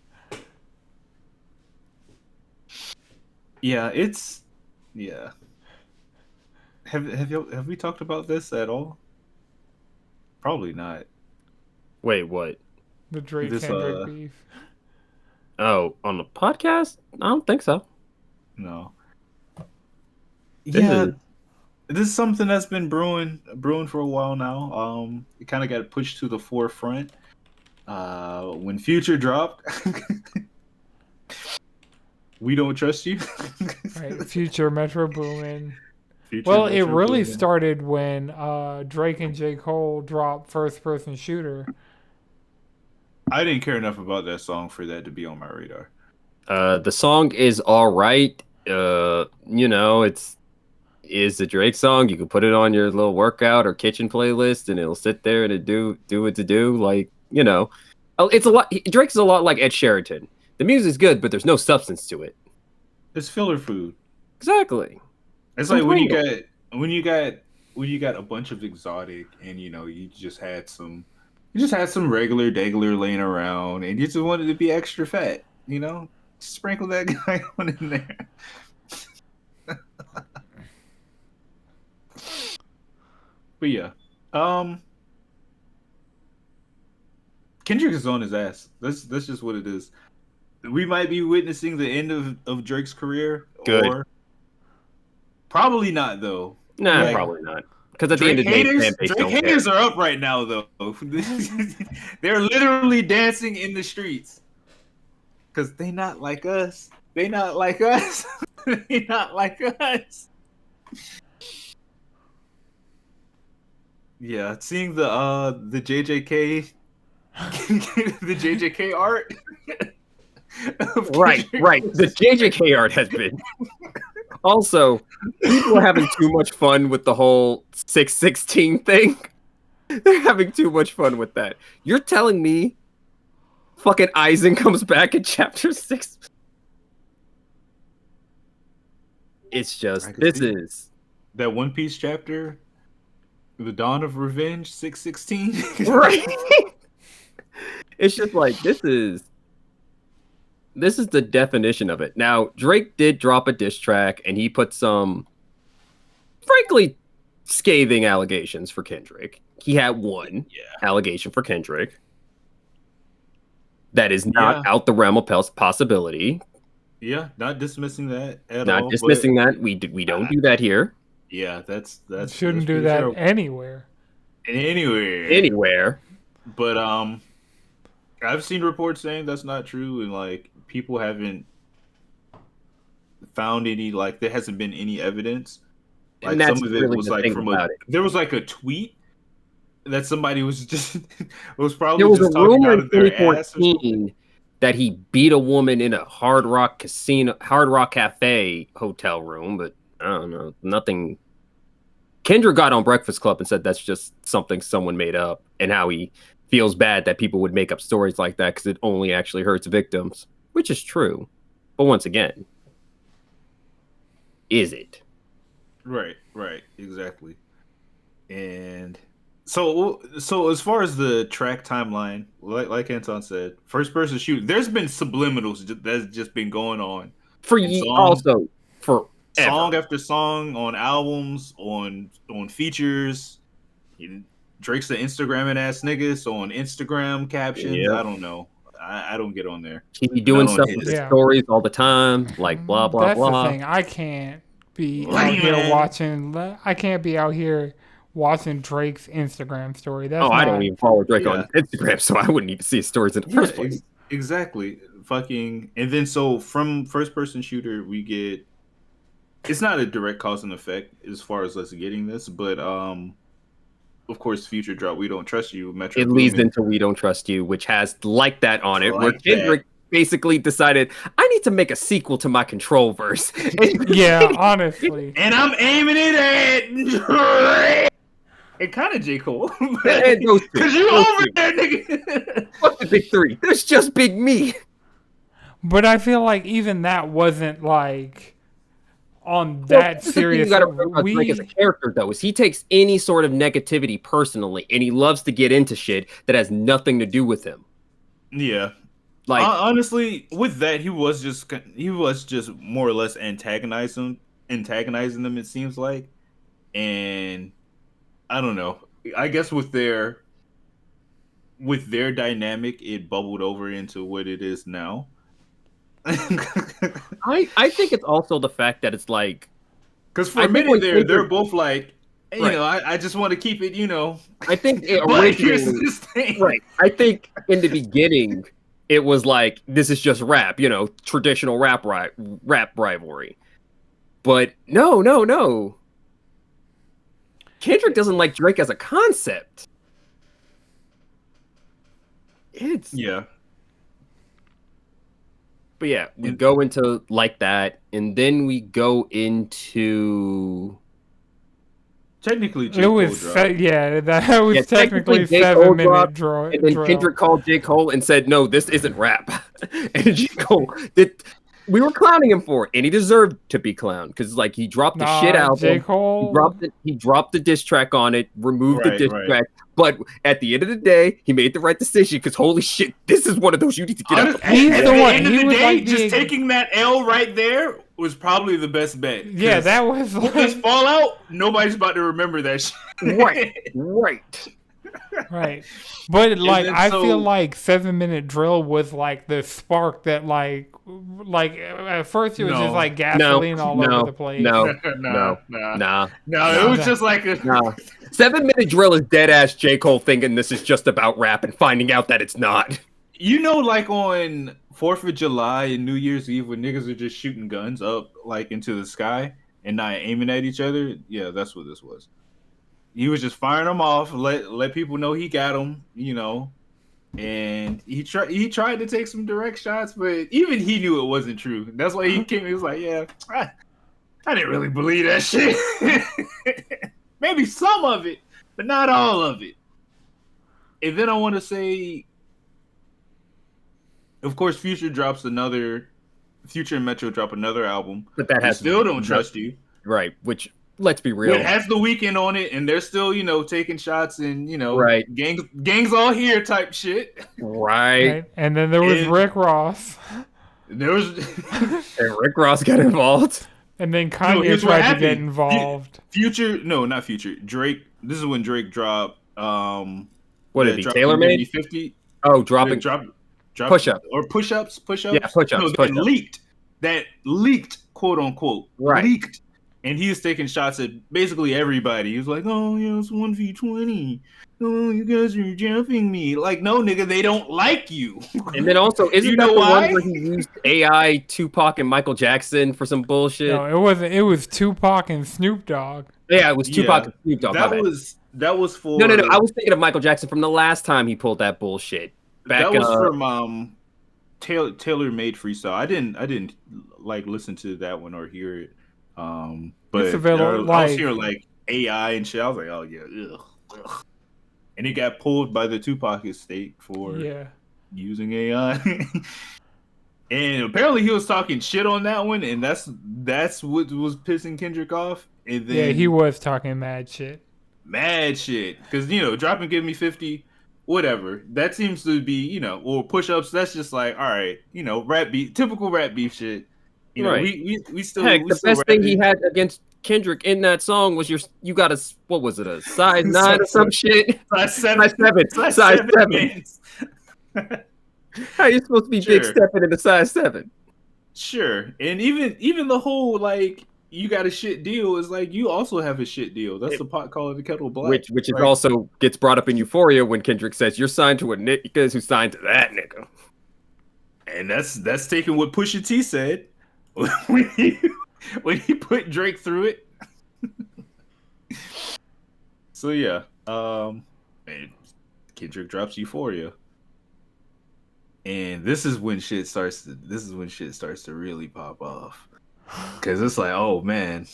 Yeah, it's yeah. Have we talked about this at all? Probably not. Wait, what? The Drake This Kendrick beef. Oh, on the podcast? I don't think so. No. This Yeah, is- this is something that's been brewing for a while now. It kind of got pushed to the forefront when Future dropped. We don't trust you. Right, Future Metro Boomin. Future Well, it Metro really Boomin. started when Drake and J. Cole dropped First Person Shooter. I didn't care enough about that song for that to be on my radar. The song is all right. It's a Drake song. You can put it on your little workout or kitchen playlist, and it'll sit there and it do what to do. Like, it's a lot. Drake's a lot like Ed Sheeran. The music's good, but there's no substance to it. It's filler food. Exactly. It's like when you Complainable. got a bunch of exotic, and you just had some regular degular laying around, and you just wanted to be extra fat. Sprinkle that guy on in there. But yeah, Kendrick is on his ass. That's just what it is. We might be witnessing the end of Drake's career. Good. Or probably not though. Nah, Like, probably not. Because at the end of the day, fan base Drake don't care. haters are up right now though. They're literally dancing in the streets because they not like us. They not like us. They not like us. Yeah, seeing the JJK the JJK art. Right. The JJK art has been. Also, people are having too much fun with the whole 616 thing. They're having too much fun with that. You're telling me fucking Eisen comes back in chapter 6? It's just, this is... that One Piece chapter, The Dawn of Revenge 616. Right. It's just like, this is the definition of it. Now, Drake did drop a diss track, and he put some, frankly, scathing allegations for Kendrick. He had one allegation for Kendrick that is not out the realm of possibility. Yeah, not dismissing that at all. Not dismissing that. We don't do that here. Yeah, that's Shouldn't do that anywhere. Anywhere. But I've seen reports saying that's not true, and like people haven't found any, like there hasn't been any evidence. Like and that's some of it really was the like thing from about there was like a tweet that somebody was just was There probably was just a talking rumor out in of their ass. Or 2014 that he beat a woman in a Hard Rock Cafe hotel room, but I don't know, nothing. Kendrick got on Breakfast Club and said that's just something someone made up, and how he feels bad that people would make up stories like that because it only actually hurts victims, which is true. But once again, is it? Right, exactly. And so as far as the track timeline, like Anton said, first person shoot, there's been subliminals that's just been going on For song after song, on albums, on features. Drake's an Instagramming ass nigga, so on Instagram captions, Yep. I don't know. I don't get on there. He be doing Not on stuff his. with his stories all the time, like blah blah That's blah. the thing. I can't be What out do you here mean? watching. I can't be out here watching Drake's Instagram story. That's I don't even follow Drake Yeah. on Instagram, so I wouldn't even see his stories in the first place. Exactly. Fucking. And then so from first person shooter, we get. It's not a direct cause and effect as far as us getting this, but of course, future drop. We don't trust you. Metro. It leads Boomin. into We Don't Trust You, which has like that on it, where Like Kendrick basically decided, I need to make a sequel to my Control verse. Yeah, honestly. And I'm aiming it at Drake. And kind of J. Cole. And those two. Because you Those over two. there, nigga. Fuck the big three. There's just Big Me. But I feel like even that wasn't like on Well, that this is the thing you serious. got to remember about Drake as a character, though, is he takes any sort of negativity personally, and he loves to get into shit that has nothing to do with him. Yeah. Like, honestly, with that, he was just more or less antagonizing them. It seems like, and I don't know. I guess with their dynamic, it bubbled over into what it is now. I think it's also the fact that it's like, Because for I a think minute when there, they're Kendrick, both like, right. I just want to keep it, I think it But here's originally, this thing. right. I think in the beginning, it was like, this is just rap, traditional rap rivalry. But no. Kendrick doesn't like Drake as a concept. Yeah. But yeah, we go into like that, and then we go into technically J. It Cole was dropped. that was technically J. 7 Cole minute dropped, draw. and then Kendrick called J. Cole and said, "No, this isn't rap." And J. Cole did. We were clowning him for it, and he deserved to be clowned because, like, he dropped the shit album. J. Cole. He dropped the diss track on it, removed the diss Right. track. But at the end of the day, he made the right decision because, holy shit, this is one of those you need to get out. He's At the the one. end of He the was day, like just taking that L right there was probably the best bet. Yeah, that was with this like fallout. Nobody's about to remember that shit. Right. But like I so- feel like 7 minute drill was like the spark that like at first it was just like gasoline all over the place. No. It was just like a 7 minute drill is dead ass J. Cole thinking this is just about rap and finding out that it's not. Like on 4th of July and New Year's Eve when niggas are just shooting guns up like into the sky and not aiming at each other. Yeah, that's what this was. He was just firing them off, let people know he got them, and he tried to take some direct shots, but even he knew it wasn't true. That's why he came. He was like, "Yeah, I didn't really believe that shit. Maybe some of it, but not all of it." And then I want to say, of course, Future and Metro drop another album, but that has Still Don't Trust You, right? Which, let's be real, it has The Weeknd on it, and they're still, taking shots and right, gangs all here type shit, right? And then there was Rick Ross. There was and Rick Ross got involved, and then Kanye tried to get involved. Not Future. Drake. This is when Drake dropped. What did he? TaylorMade 50. Oh, dropping push-ups or push-ups. Yeah, push-ups. No, that leaked, quote unquote, right? Leaked. And he was taking shots at basically everybody. He was like, "Oh, it's 1v20. Oh, you guys are jumping me." Like, no, nigga, they don't like you. And then also, isn't that the one where he used AI, Tupac, and Michael Jackson for some bullshit? No, it wasn't. It was Tupac and Snoop Dogg. Yeah, it was Tupac and Snoop Dogg. That was for... No. I was thinking of Michael Jackson from the last time he pulled that bullshit. That was from TaylorMade Freestyle. I didn't like listen to that one or hear it. But I was hearing like AI and shit. I was like, oh yeah, ugh. And he got pulled by the Tupac estate for using AI. And apparently he was talking shit on that one, and that's what was pissing Kendrick off. And then he was talking mad shit. Because dropping Give Me 50, whatever. That seems to be or push-ups. That's just like, all right, rap beef, typical rap beef shit. Right. We still. Heck, we the still best thing he had against Kendrick in that song was you got a, what was it, a size 9 or some shit? Size 7. Size 7. How are you supposed to be big stepping into size 7? Sure. And even the whole like you got a shit deal is like you also have a shit deal. That's the pot calling the kettle black. Which is also gets brought up in Euphoria when Kendrick says you're signed to a nigga who's signed to that nigga. And that's taking what Pusha T said when he put Drake through it. So yeah, man, Kendrick drops Euphoria, and this is when shit starts to really pop off, because it's like, oh man,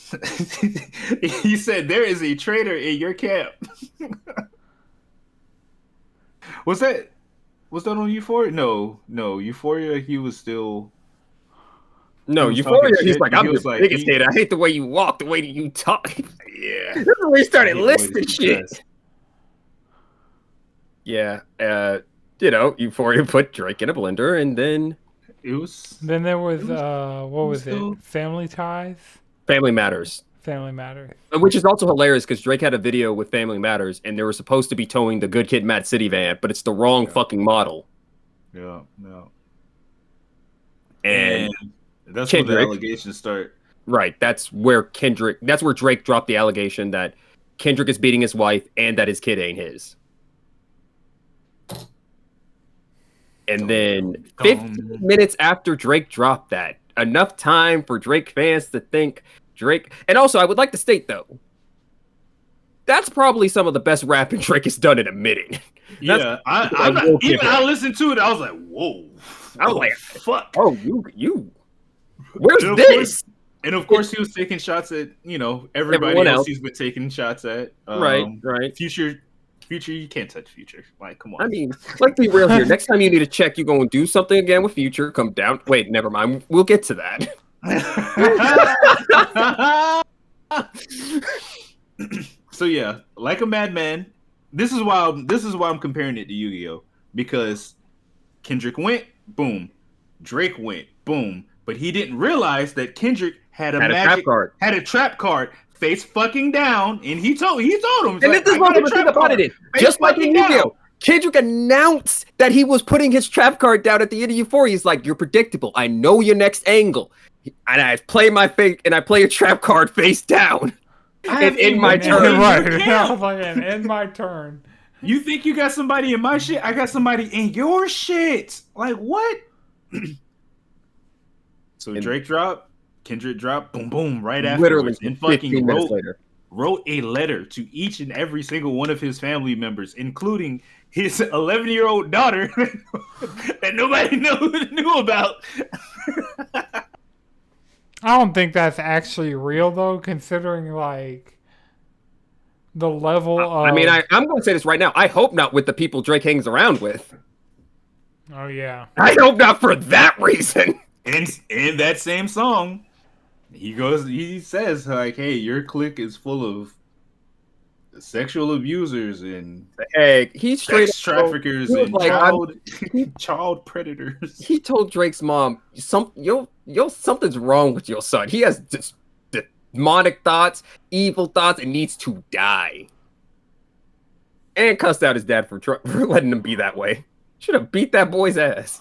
he said there is a traitor in your camp. Was that on Euphoria? No, Euphoria. He was still. No, was Euphoria. talking He's shit, like, but I'm he was the like, biggest hater. I hate the way you walk, the way you talk. Yeah. This is when he started I hate the way listing this shit. says. Yeah, Euphoria put Drake in a blender, and then It was. Then there was It was- what was still- it? Family Ties, Family Matters. Family Matters. Which is also hilarious because Drake had a video with Family Matters, and they were supposed to be towing the Good Kid, Mad City van, but it's the wrong fucking model. Yeah, no. And that's where the Kendrick- allegations start. right, that's where Drake dropped the allegation that Kendrick is beating his wife and that his kid ain't his. And then 15 minutes after Drake dropped that, enough time for Drake fans to think Drake. And also, I would like to state, though, that's probably some of the best rapping Drake has done in a minute. Yeah, I listened to it. I was like, whoa. I was like, fuck. Oh, you. Where's this? And of course, he was taking shots at everybody Everyone else. else. He's been taking shots at. Right. Future, you can't touch Future. Like, come on. I mean, let's be real here. Next time you need to check, you go and do something again with Future. Come down. Wait, never mind. We'll get to that. So yeah, like a madman. This is why I'm comparing it to Yu-Gi-Oh, because Kendrick went, boom. Drake went, boom. But he didn't realize that Kendrick had a trap card face fucking down, and he told him. And this is what the thing about it is, just like in Yu-Gi-Oh, Kendrick announced that he was putting his trap card down at the end of Euphoria. He's like, "You're predictable. I know your next angle, and I play my fake, and I play a trap card face down." And in my turn, Right. I was like, and in my turn. You think you got somebody in my shit? I got somebody in your shit. Like what? So Drake dropped, Kendrick dropped, boom, boom, right after. Literally, and 15 minutes later, wrote a letter to each and every single one of his family members, including his 11-year-old daughter that nobody knew about. I don't think that's actually real though, considering like the level of. I mean, I'm going to say this right now. I hope not with the people Drake hangs around with. Oh yeah. I hope not for that reason. And in that same song, he says like, "Hey, your clique is full of sexual abusers and he's straight sex traffickers and like, child predators." He told Drake's mom, something's wrong with your son. He has just demonic thoughts, evil thoughts, and needs to die. And cussed out his dad for letting him be that way. Should have beat that boy's ass.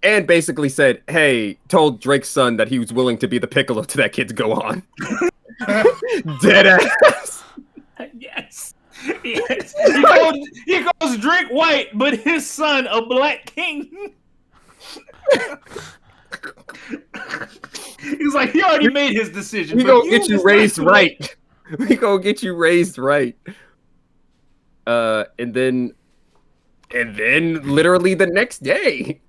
And basically said, told Drake's son that he was willing to be the Piccolo to that kid's go on. Dead ass. Yes. He calls Drake white, but his son a black king. He's like, he already made his decision. We gonna get you raised right. We gonna get you raised right. And then literally the next day,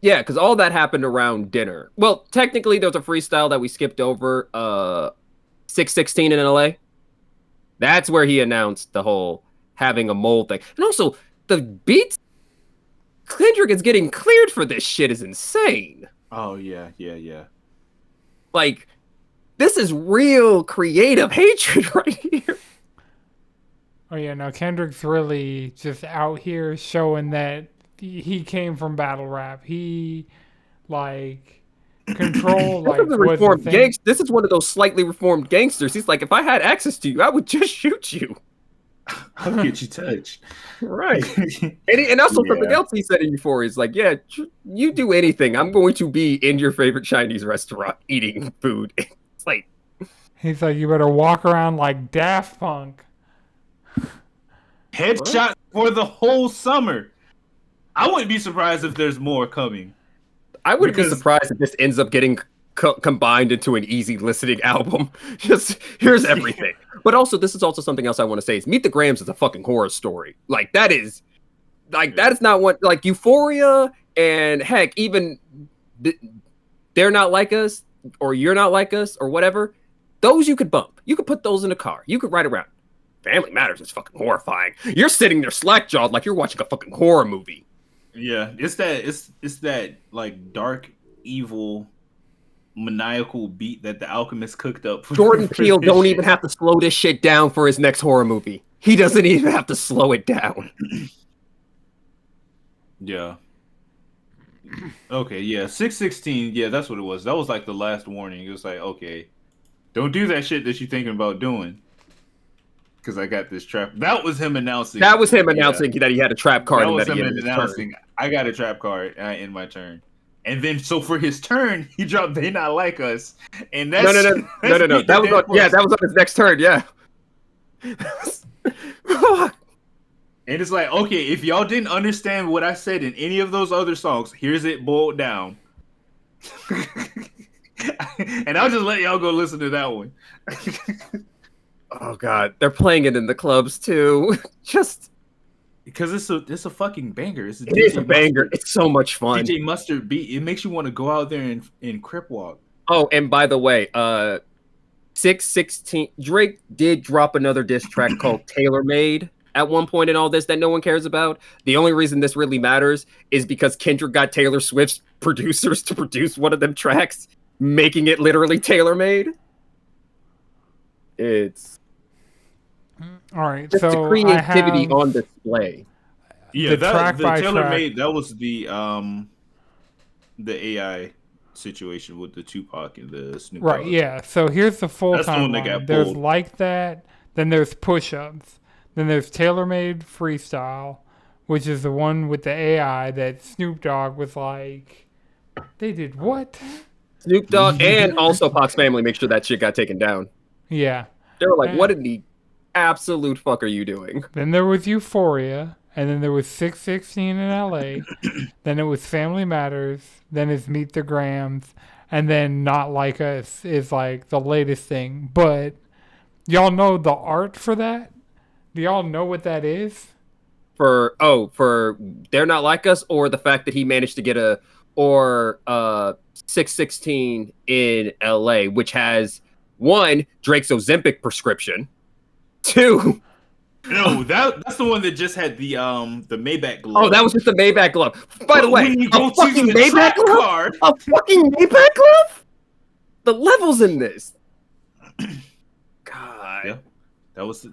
because all that happened around dinner. Well, technically there was a freestyle that we skipped over, 616 in LA. That's where he announced the whole having a mole thing. And also the beats Kendrick is getting cleared for this shit is insane. Oh yeah. Like, this is real creative hatred right here. Oh yeah, no, Kendrick's really just out here showing that he came from battle rap. He like control like reformed this is one of those slightly reformed gangsters. He's like, if I had access to you, I would just shoot you. I'll get you touched. Right. and also something else he said in Euphoria is like, yeah, you do anything, I'm going to be in your favorite Chinese restaurant eating food. It's like, he's like, you better walk around like Daft Punk. Headshot for the whole summer. I wouldn't be surprised if there's more coming. I wouldn't be surprised if this ends up getting combined into an easy listening album. Just here's everything. But also, this is also something else I want to say is Meet the Grahams is a fucking horror story. Like that is not what, like Euphoria and heck, even They're Not Like Us or You're Not Like Us or whatever. Those you could bump. You could put those in a car. You could ride around. Family Matters is fucking horrifying. You're sitting there slack-jawed like you're watching a fucking horror movie. Yeah, it's that like dark, evil, maniacal beat that the Alchemist cooked up for, Jordan for Peele this don't shit. even have to slow this shit down for his next horror movie. He doesn't even have to slow it down. Yeah. Okay, yeah. 616, yeah, that's what it was. That was like the last warning. It was like, okay, don't do that shit that you're thinking about doing. Because I got this trap. That was him announcing. That was him Yeah. announcing that he had a trap card That and was that he him ended his turn. announcing, I got a trap card and I end my turn. And then, so for his turn, he dropped They Not Like Us. And that's. No. That was on, yeah, that was on his next turn, yeah. And it's like, okay, if y'all didn't understand what I said in any of those other songs, here's it boiled down. And I'll just let y'all go listen to that one. Oh god, they're playing it in the clubs too. Just Because it's a fucking banger. It's it is a banger. It's so much fun. DJ Mustard beat. It makes you want to go out there and crip walk. Oh, and by the way, 616 Drake did drop another diss track called Tailor Made at one point in all this that no one cares about. The only reason this really matters is because Kendrick got Taylor Swift's producers to produce one of them tracks, making it literally tailor made. It's All right, just the so creativity I have on display. Yeah, the track the by tailor track. made. That was the AI situation with the Tupac and the Snoop right. Dogg. Yeah. So here's the full That's the one that timeline. got There's pulled. Like That. Then there's Push-Ups. Then there's Tailor Made Freestyle, which is the one with the AI that Snoop Dogg was like, they did what? Snoop Dogg and also Pac's family make sure that shit got taken down. Yeah. They were like, Eh. what in the absolute fuck are you doing? Then there was Euphoria, and then there was 616 in LA. Then it was Family Matters. Then it's Meet the Grams, and then Not Like Us is like the latest thing. But y'all know the art for that? Do y'all know what that is? For They're Not Like Us, or the fact that he managed to get 616 in LA, which has one, Drake's Ozempic prescription. Two, No, that's the one that just had the Maybach glove. oh, that was just the Maybach glove. By the way, when you a go to fucking the Maybach track glove? card, A fucking Maybach glove? The levels in this. God. yeah, that was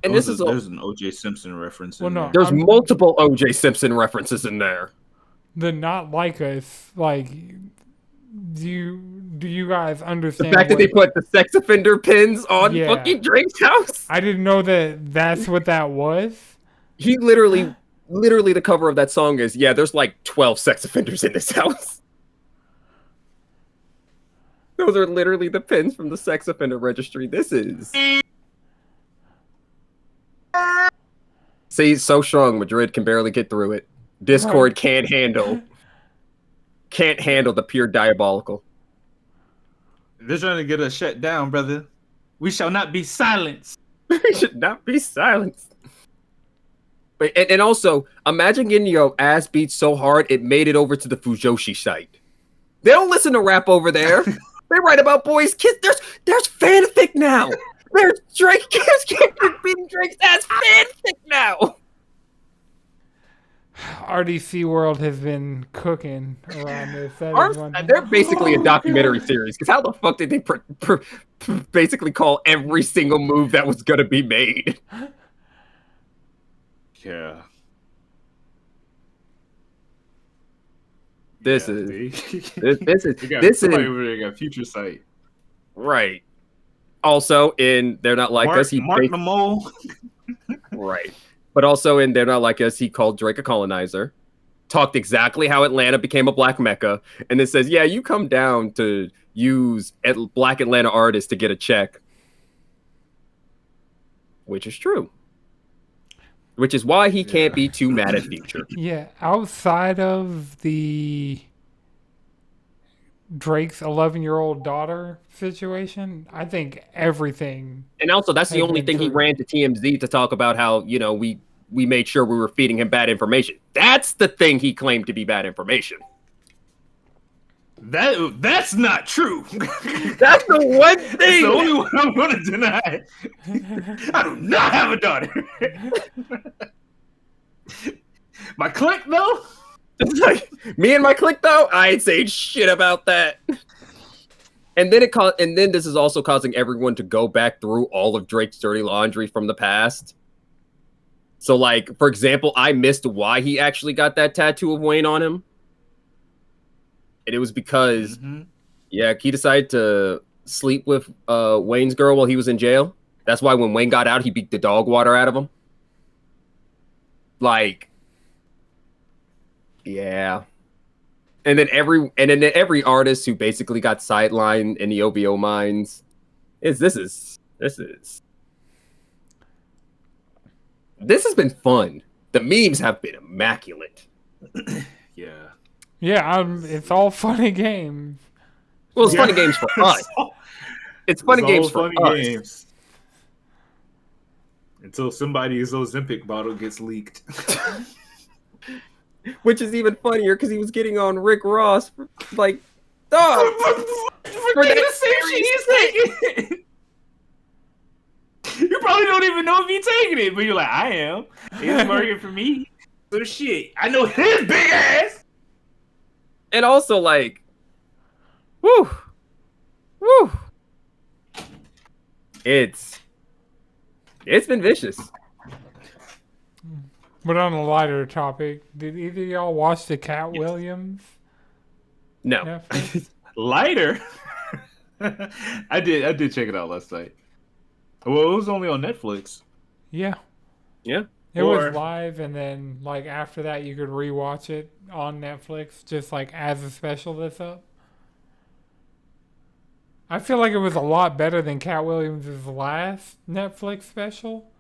And this is there's an O.J. Simpson reference. Well, in no, there. there's I'm- multiple O.J. Simpson references in there. The Not Like Us, like, do you guys The understand? fact that they what- put the sex offender pins on Yeah. fucking Drake's house. I didn't know that that's what that was. He literally the cover of that song is, yeah, there's like 12 sex offenders in this house. Those are literally the pins from the sex offender registry. This is. See, it's so strong. Madrid can barely get through it. Discord can't handle the pure diabolical. They're trying to get us shut down, brother. We shall not be silenced. We should not be silenced. But and also, imagine getting your ass beat so hard it made it over to the Fujoshi site. They don't listen to rap over there. They write about boys' kids. There's fanfic now. There's Drake beating Drake's ass fanfic now. RDC World has been cooking around this. That is one thing. They're basically a documentary series. Because how the fuck did they basically call every single move that was gonna be made? Yeah. This Yeah, is see? this is They got this somebody is over there got Future Sight. right. Also, in They're Not Like Us, he Mark the Mole. right. But also in They're Not Like Us, he called Drake a colonizer, talked exactly how Atlanta became a black mecca, and then says, yeah, you come down to use black Atlanta artists to get a check. Which is true. Which is why he can't be too mad at Future. Yeah, outside of the Drake's 11-year-old daughter situation, I think everything. And also, that's the Has only been thing he true. ran to TMZ to talk about how, we made sure we were feeding him bad information. That's the thing he claimed to be bad information. That's not true. That's the one It's thing. the only one I'm going to deny. I do not have a daughter. My click though. It's like me and my clique though. I ain't saying shit about that. And then this is also causing everyone to go back through all of Drake's dirty laundry from the past. So, like, for example, I missed why he actually got that tattoo of Wayne on him. And it was because, yeah, he decided to sleep with Wayne's girl while he was in jail. That's why when Wayne got out, he beat the dog water out of him. Like, yeah. And then every artist who basically got sidelined in the OVO mines this has been fun. The memes have been immaculate. Yeah. Yeah, it's all funny games. Well, it's funny games for us. It's funny games for us. Games. Until somebody's Ozempic bottle gets leaked. Which is even funnier because he was getting on Rick Ross, like, dog. For the same shit he's taking. You probably don't even know if he's taking it, but you're like, I am. It's working for me. So shit, I know his big ass. And also, like, woo. It's been vicious. But on a lighter topic, did either of y'all watch the Cat Williams? No. Netflix? Lighter? I did check it out last night. Well, it was only on Netflix. Yeah. Yeah. It was live, and then, like, after that, you could rewatch it on Netflix, just, like, as a special that's up. I feel like it was a lot better than Cat Williams' last Netflix special.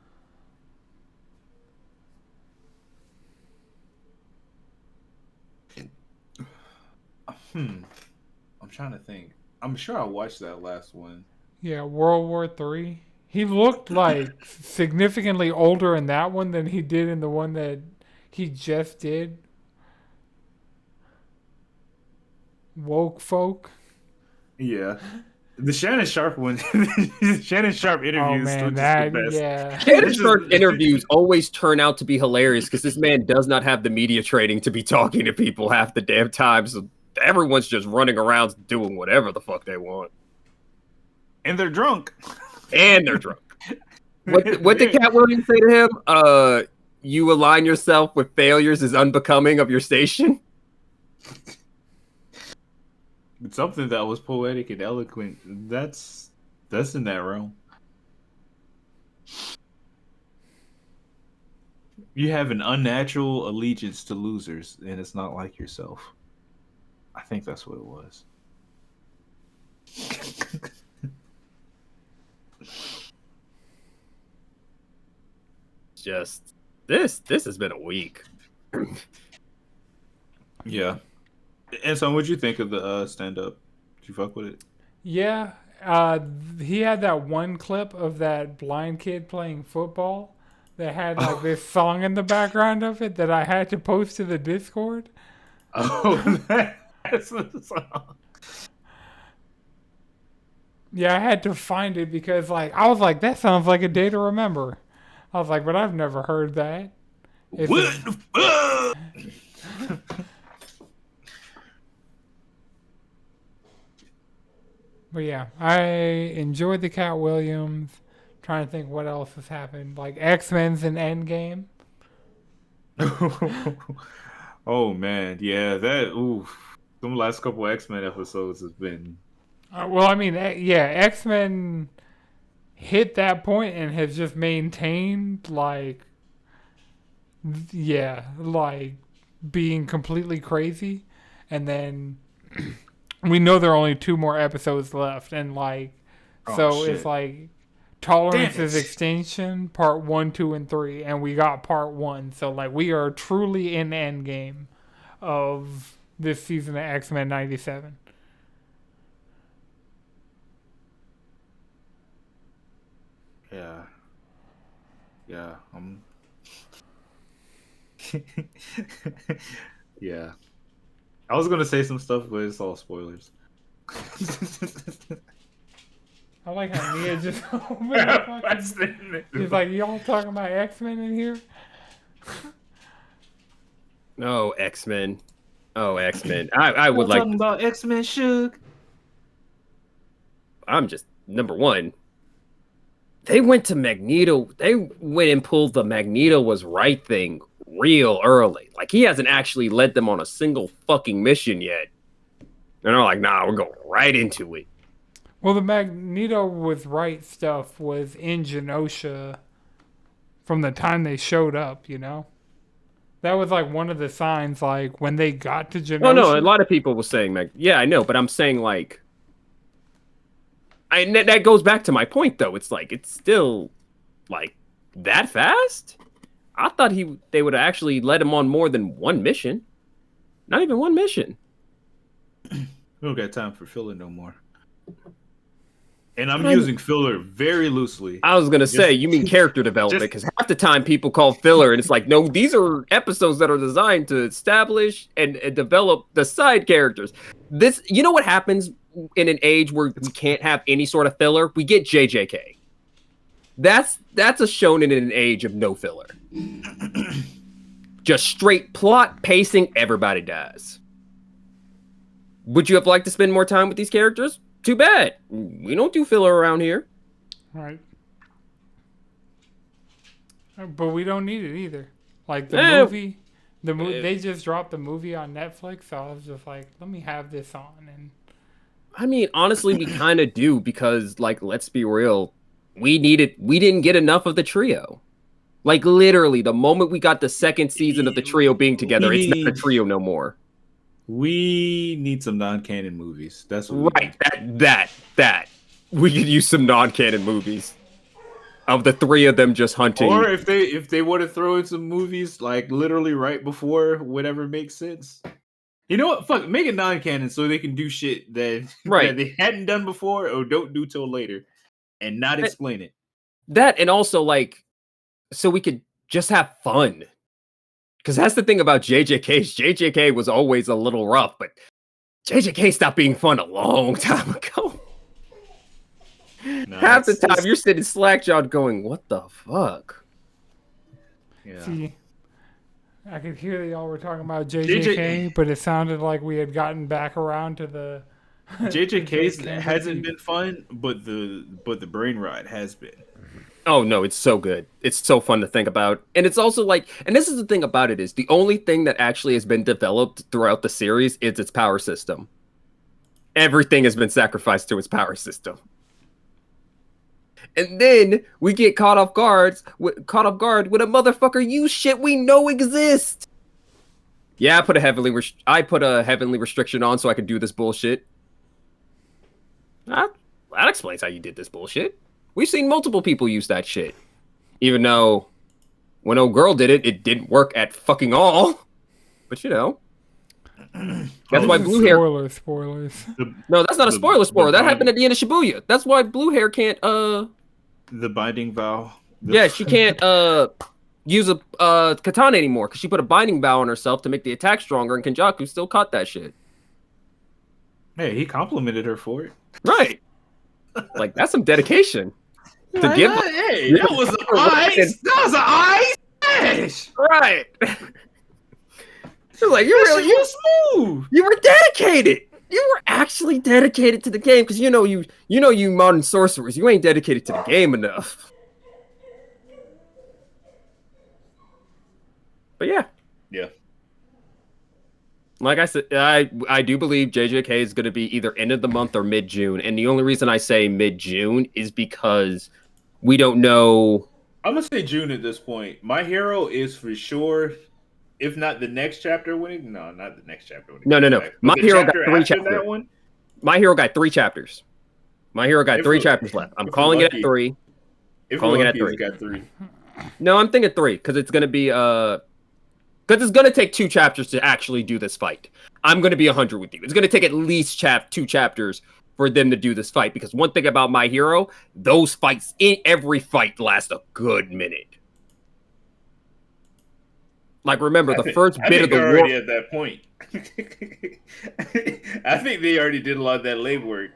I'm trying to think. I'm sure I watched that last one. Yeah, World War III. He looked like significantly older in that one than he did in the one that he just did. Woke folk. Yeah. The Shannon Sharp one. Shannon Sharp interviews. Oh man, the best. yeah. Shannon Sharp interviews always turn out to be hilarious because this man does not have the media training to be talking to people half the damn time. So everyone's just running around doing whatever the fuck they want. And they're drunk. What did Cat Williams say to him? You align yourself with failures is unbecoming of your station. It's something that was poetic and eloquent. That's in that realm. You have an unnatural allegiance to losers, and it's not like yourself. I think that's what it was. Just this has been a week. Yeah. And so, what'd you think of the stand-up? Did you fuck with it? Yeah, he had that one clip of that blind kid playing football that had like this song in the background of it that I had to post to the Discord. Oh, that's the song. Yeah, I had to find it because like I was like, that sounds like a day to remember. I was like, but I've never heard that. If What it- the fuck? But yeah, I enjoyed the Cat Williams. Trying to think what else has happened. Like X-Men's and Endgame. Oh man, yeah, that some last couple X-Men episodes has been. Well, I mean, yeah, X-Men hit that point and has just maintained like, yeah, like being completely crazy, and then we know there are only 2 more episodes left, and like, so shit. it's like Tolerance Damn it. is Extinction Part 1, 2, and 3, and we got Part 1, so like we are truly in Endgame of this season of X-Men '97. Yeah. Yeah. I was gonna say some stuff, but it's all spoilers. I like how Nia just opened the fucking... He's like, y'all talking about X-Men in here? Oh, X-Men. Oh, X-Men. I would We're like. talking about X-Men Shook. I'm just number one. They went to Magneto. They went and pulled the Magneto was right thing real early. Like he hasn't actually led them on a single fucking mission yet. And they're like, nah, we're going right into it. Well, the Magneto with right stuff was in Genosha from the time they showed up, you know? That was like one of the signs, like when they got to Genosha. Oh no, a lot of people were saying yeah, I know, but I'm saying like that goes back to my point though. It's like it's still like that fast? I thought they would have actually let him on more than one mission. Not even one mission. We don't got time for filler no more. And I'm using filler very loosely. I was gonna say, you mean character development, because half the time people call filler, and it's like, no, these are episodes that are designed to establish and develop the side characters. This, you know what happens in an age where we can't have any sort of filler? We get JJK. That's a shonen in an age of no filler. Just straight plot, pacing, everybody dies. Would you have liked to spend more time with these characters? Too bad. We don't do filler around here. Right. But we don't need it either. Like the movie, they just dropped the movie on Netflix, so I was just like, let me have this on. And I mean, honestly, we kind of do because, like, let's be real, we didn't get enough of the trio. Like, literally, the moment we got the second season of the trio being together, it's not a trio no more. We need some non-canon movies. That's what we need. That. We could use some non-canon movies of the three of them just hunting. Or if they want to throw in some movies like literally right before whatever makes sense. You know what? Fuck, make it non-canon so they can do shit that they hadn't done before or don't do till later, and not explain it. That and also like, so we could just have fun. Because that's the thing about JJK. JJK was always a little rough, but JJK stopped being fun a long time ago. No, half the time you're sitting slack-jawed going, what the fuck? Yeah. See, I could hear that y'all were talking about JJK, but it sounded like we had gotten back around to the... JJK hasn't been fun, but the brain ride has been. Oh no, it's so good. It's so fun to think about. And it's also like, and this is the thing about it is the only thing that actually has been developed throughout the series is its power system. Everything has been sacrificed to its power system. And then we get caught off guard with a motherfucker use shit we know exists. Yeah, I put a heavenly restriction on so I could do this bullshit. That explains how you did this bullshit. We've seen multiple people use that shit. Even though when old girl did it, it didn't work at fucking all. But you know. That's why blue hair... Spoilers. No, that's not a spoiler. That happened at the end of Shibuya. That's why blue hair can't the binding vow. Yeah, she can't use a katana anymore because she put a binding vow on herself to make the attack stronger, and Kenjaku still caught that shit. Hey, he complimented her for it. Right. Like, that's some dedication. Hey, that was an ice. That was an ice smash. Right. It's like you smooth. You were dedicated. You were actually dedicated to the game because you know you modern sorcerers. You ain't dedicated to the game enough. But yeah. Like I said, I do believe JJK is going to be either end of the month or mid-June. And the only reason I say mid-June is because we don't know. I'm going to say June at this point. My Hero is for sure, if not the next chapter winning. No, not the next chapter winning. No. My Hero got 3 chapters. My Hero got 3 chapters. My Hero got 3 chapters left. I'm calling it at 3. Calling it at 3. Got 3. No, I'm thinking 3 because it's going to be because it's going to take 2 chapters to actually do this fight. I'm going to be 100 with you. It's going to take at least 2 chapters for them to do this fight. Because one thing about My Hero, those fights, in every fight last a good minute. Like, remember, the first bit of the war... already at that point. I think they already did a lot of that leg work.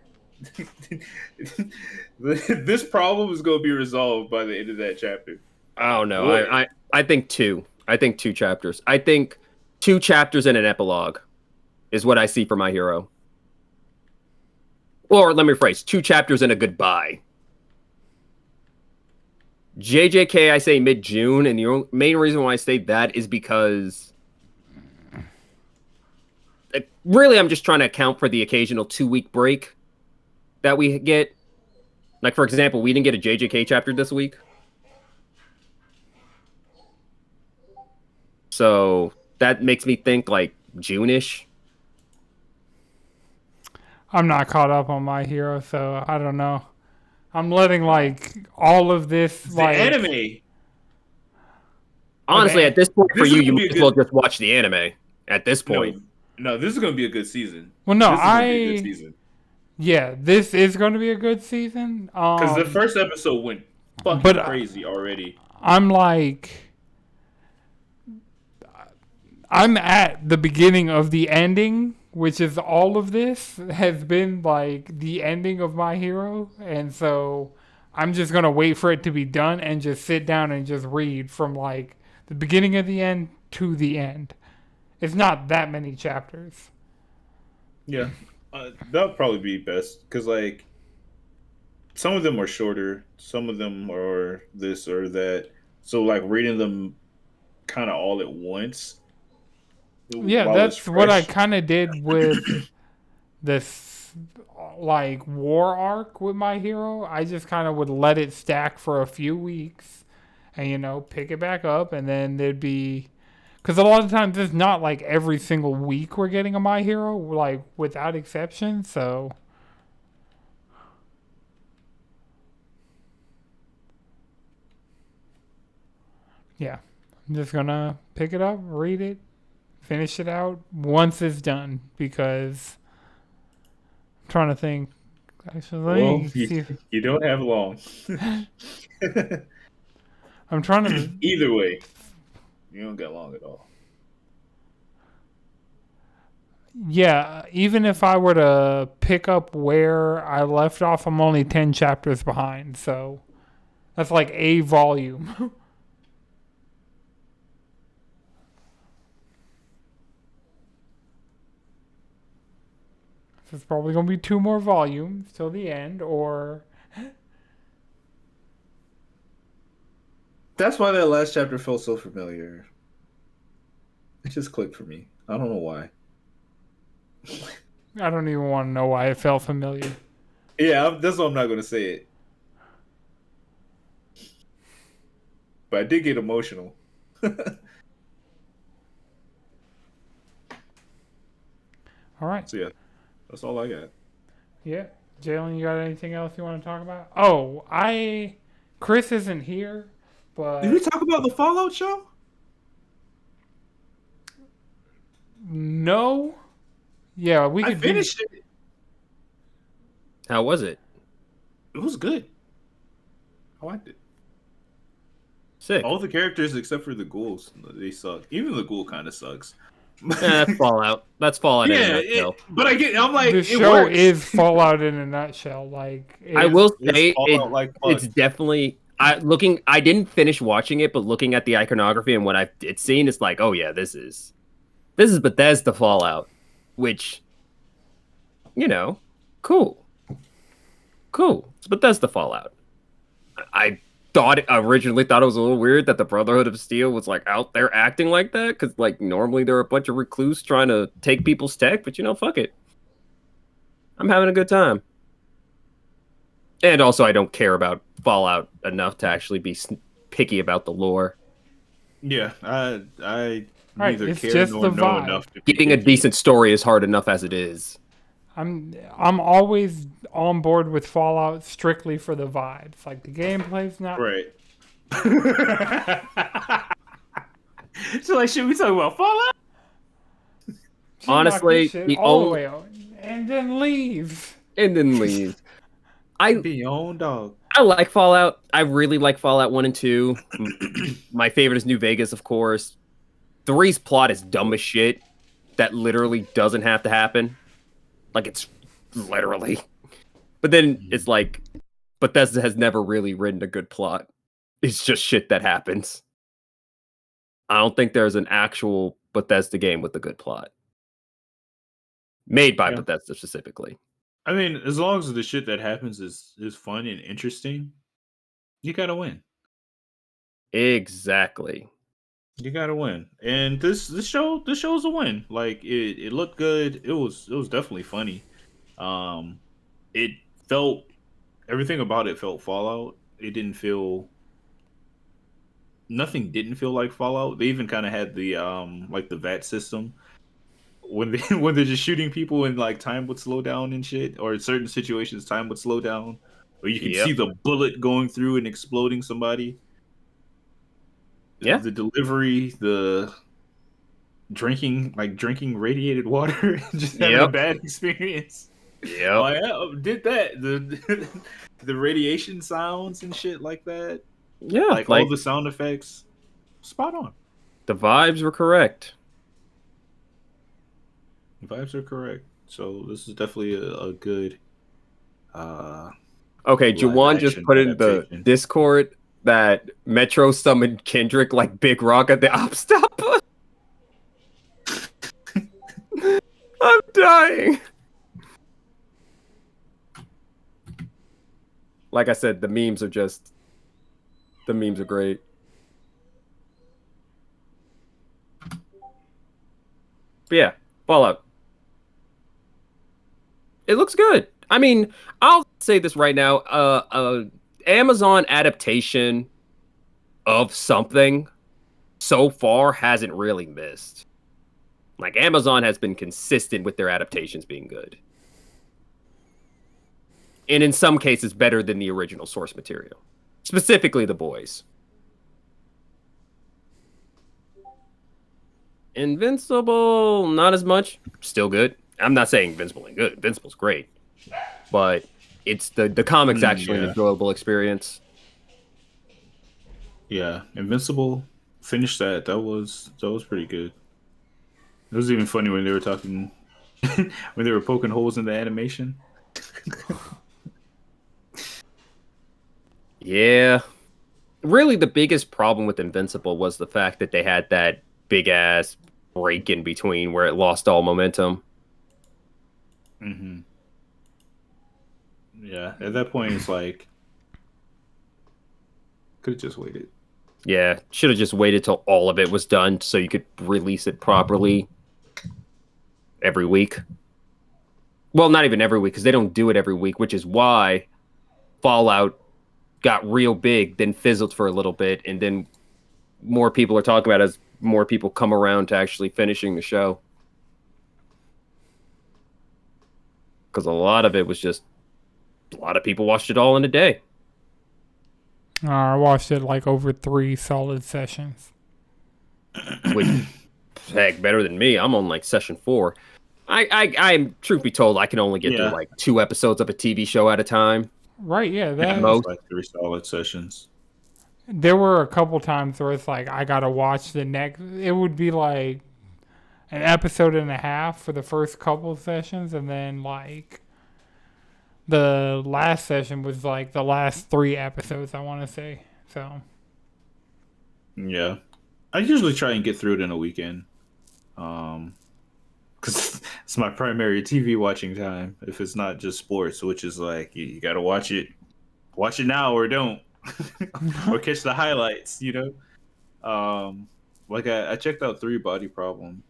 This problem is going to be resolved by the end of that chapter. I don't know. I think 2. I think 2 chapters. I think 2 chapters and an epilogue is what I see for My Hero. Or let me rephrase, 2 chapters and a goodbye. JJK, I say mid-June, and the main reason why I say that is because really I'm just trying to account for the occasional 2-week break that we get. Like, for example, we didn't get a JJK chapter this week. So that makes me think like June-ish. I'm not caught up on My Hero, so I don't know. I'm letting like all of this The like anime. Honestly, Okay. at this point for This you, is you gonna be might a as well good- just watch the anime at this point. No, this is gonna be a good season. Well, no, This is gonna be a good season. yeah, this is going to be a good season. Because the first episode went fucking but, crazy already. I'm like, I'm at the beginning of the ending, which is all of this has been like the ending of My Hero, and so I'm just gonna wait for it to be done and just sit down and just read from like the beginning of the end to the end. It's not that many chapters. Yeah, that'll probably be best because like some of them are shorter, some of them are this or that. So like reading them kind of all at once. Yeah, while it's that's what I fresh. kind of did with this like war arc with My Hero. I just kind of would let it stack for a few weeks and pick it back up, and then there'd be because a lot of times it's not like every single week we're getting a My Hero, like without exception. So yeah, I'm just gonna pick it up, read it, finish it out once it's done because I'm trying to think. Actually, let Well, me see. you don't have long. I'm trying to. Either way, you don't got long at all. Yeah, even if I were to pick up where I left off, I'm only 10 chapters behind. So that's like a volume. So it's probably going to be 2 more volumes till the end, or. That's why that last chapter felt so familiar. It just clicked for me. I don't know why. I don't even want to know why it felt familiar. Yeah, that's why I'm not going to say it. But I did get emotional. All right. So yeah, that's all I got. Yeah. Jalen, you got anything else you want to talk about? Oh, Chris isn't here, but. Did we talk about the Fallout show? No. Yeah, we I could finished it. How was it? It was good. I liked it. Sick. All the characters except for the ghouls, they suck. Even the ghoul kind of sucks. That's Fallout. That's Fallout in a nutshell. But I'm like, the it show works. is Fallout in a nutshell. Like I will say Fallout like fuck. it's definitely I didn't finish watching it, but looking at the iconography and what it's seen, it's like, oh yeah, this is Bethesda Fallout, which cool. It's Bethesda Fallout. I originally thought it was a little weird that the Brotherhood of Steel was like out there acting like that, because like normally they're a bunch of recluse trying to take people's tech, but fuck it. I'm having a good time. And also, I don't care about Fallout enough to actually be picky about the lore. Yeah, I Right, neither it's care just nor the know vibe. enough to be Getting a picky. decent story is hard enough as it is. I'm always on board with Fallout strictly for the vibes. Like the gameplay's not Right. So like, should we talk about Fallout? She knocked Honestly, this shit the all the only- way out and then leave. And then leave. I Beyond dog. like Fallout. I really like Fallout 1 and 2. My favorite is New Vegas, of course. 3's plot is dumb as shit. That literally doesn't have to happen. Like, it's literally. But then it's like, Bethesda has never really written a good plot. It's just shit that happens. I don't think there's an actual Bethesda game with a good plot. Made by Yeah. Bethesda specifically. I mean, as long as the shit that happens is fun and interesting, you gotta win. Exactly. You gotta win. And this show's a win. Like it looked good. It was definitely funny. It felt everything about it felt Fallout. It didn't feel nothing didn't feel like Fallout. They even kind of had the like the VAT system when they when they're just shooting people and like time would slow down and shit, or in certain situations time would slow down, or you could see Yep. the bullet going through and exploding somebody. Yeah. The delivery, the drinking radiated water, just having a Yep. bad experience. Yep. Oh yeah, did that the radiation sounds and shit like that, Yeah. like all Like the sound effects, spot on. the vibes were correct. The vibes are correct. So this is definitely a good Okay, live Jawan just action put in the adaptation. Discord that Metro summoned Kendrick like Big Rock at the op stop. I'm dying. Like I said, the memes are great. But yeah, Fallout. It looks good. I mean, I'll say this right now. Amazon adaptation of something so far hasn't really missed. Like Amazon has been consistent with their adaptations being good. And in some cases better than the original source material. Specifically The Boys. Invincible, not as much. Still good. I'm not saying Invincible ain't good. Invincible's great. But it's the comic's actually an Yeah. enjoyable experience. Yeah, Invincible finished that. That was pretty good. It was even funny when they were talking when they were poking holes in the animation. Yeah. Really, the biggest problem with Invincible was the fact that they had that big ass break in between where it lost all momentum. Mm-hmm. Yeah, at that point, it's like could have just waited. Yeah, should have just waited till all of it was done so you could release it properly every week. Well, not even every week because they don't do it every week, which is why Fallout got real big, then fizzled for a little bit, and then more people are talking about it as more people come around to actually finishing the show. Because a lot of it was just a lot of people watched it all in a day. I watched it like over 3 solid sessions. Which, heck, better than me. I'm on like session 4. I'm truth be told, I can only get through Yeah. like 2 episodes of a TV show at a time. Right, yeah. At That most. Like 3 solid sessions. There were a couple times where it's like I gotta watch the next. It would be like an episode and a half for the first couple sessions, and then like the last session was like the last 3 episodes, I want to say. So Yeah, I usually try and get through it in a weekend, because it's my primary TV watching time. If it's not just sports, which is like you got to watch it now or don't, or catch the highlights. Like I checked out Three Body Problem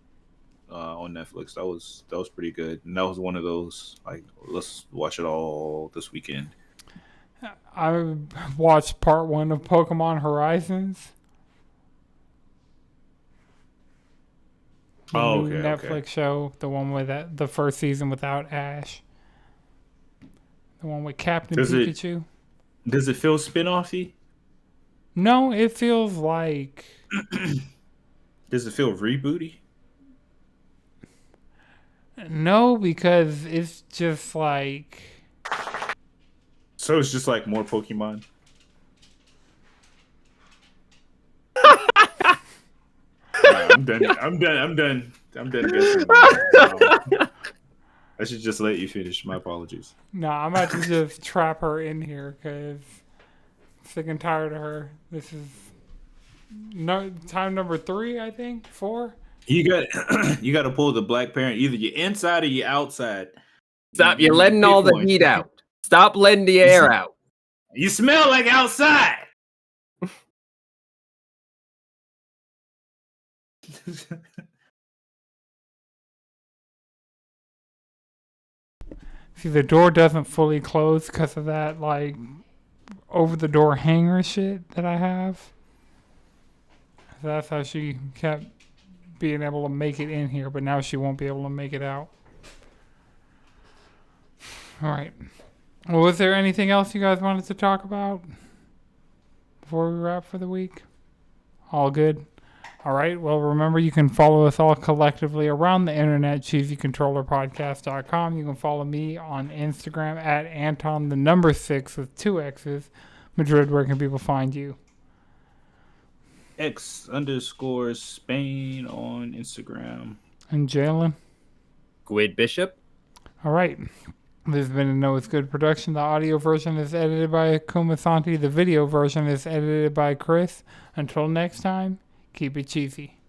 on Netflix. That was pretty good, and that was one of those like let's watch it all this weekend. I watched part 1 of Pokemon Horizons. The Oh, new okay, Netflix okay. show, the one with the first season without Ash, the one with Captain Pikachu. Does it feel spin-offy? No, it feels like Does it feel rebooty? no, because it's just like So it's just like more Pokemon. I'm done. I'm done guessing. I should just let you finish. My apologies. no. I'm about to just trap her in here because I'm sick and tired of her. This is no time number 3, I think 4. You got you got to pull the black parent. Either you're inside or you're outside. Stop! You're letting pick all the one. heat out. Stop letting the air out. You smell like outside. See, the door doesn't fully close because of that, like, over the door hanger shit that I have. So that's how she kept being able to make it in here, but now she won't be able to make it out. All right. Well, was there anything else you guys wanted to talk about before we wrap for the week? All good? All right. Well, remember, you can follow us all collectively around the internet, cheesycontrollerpodcast.com. You can follow me on Instagram at Anton6 with 2 X's. Madrid, where can people find you? X_Spain on Instagram. And Jalen? Squid Bishop. All right. This has been a Know It's Good production. The audio version is edited by Kumasanti. The video version is edited by Chris. Until next time, keep it cheesy.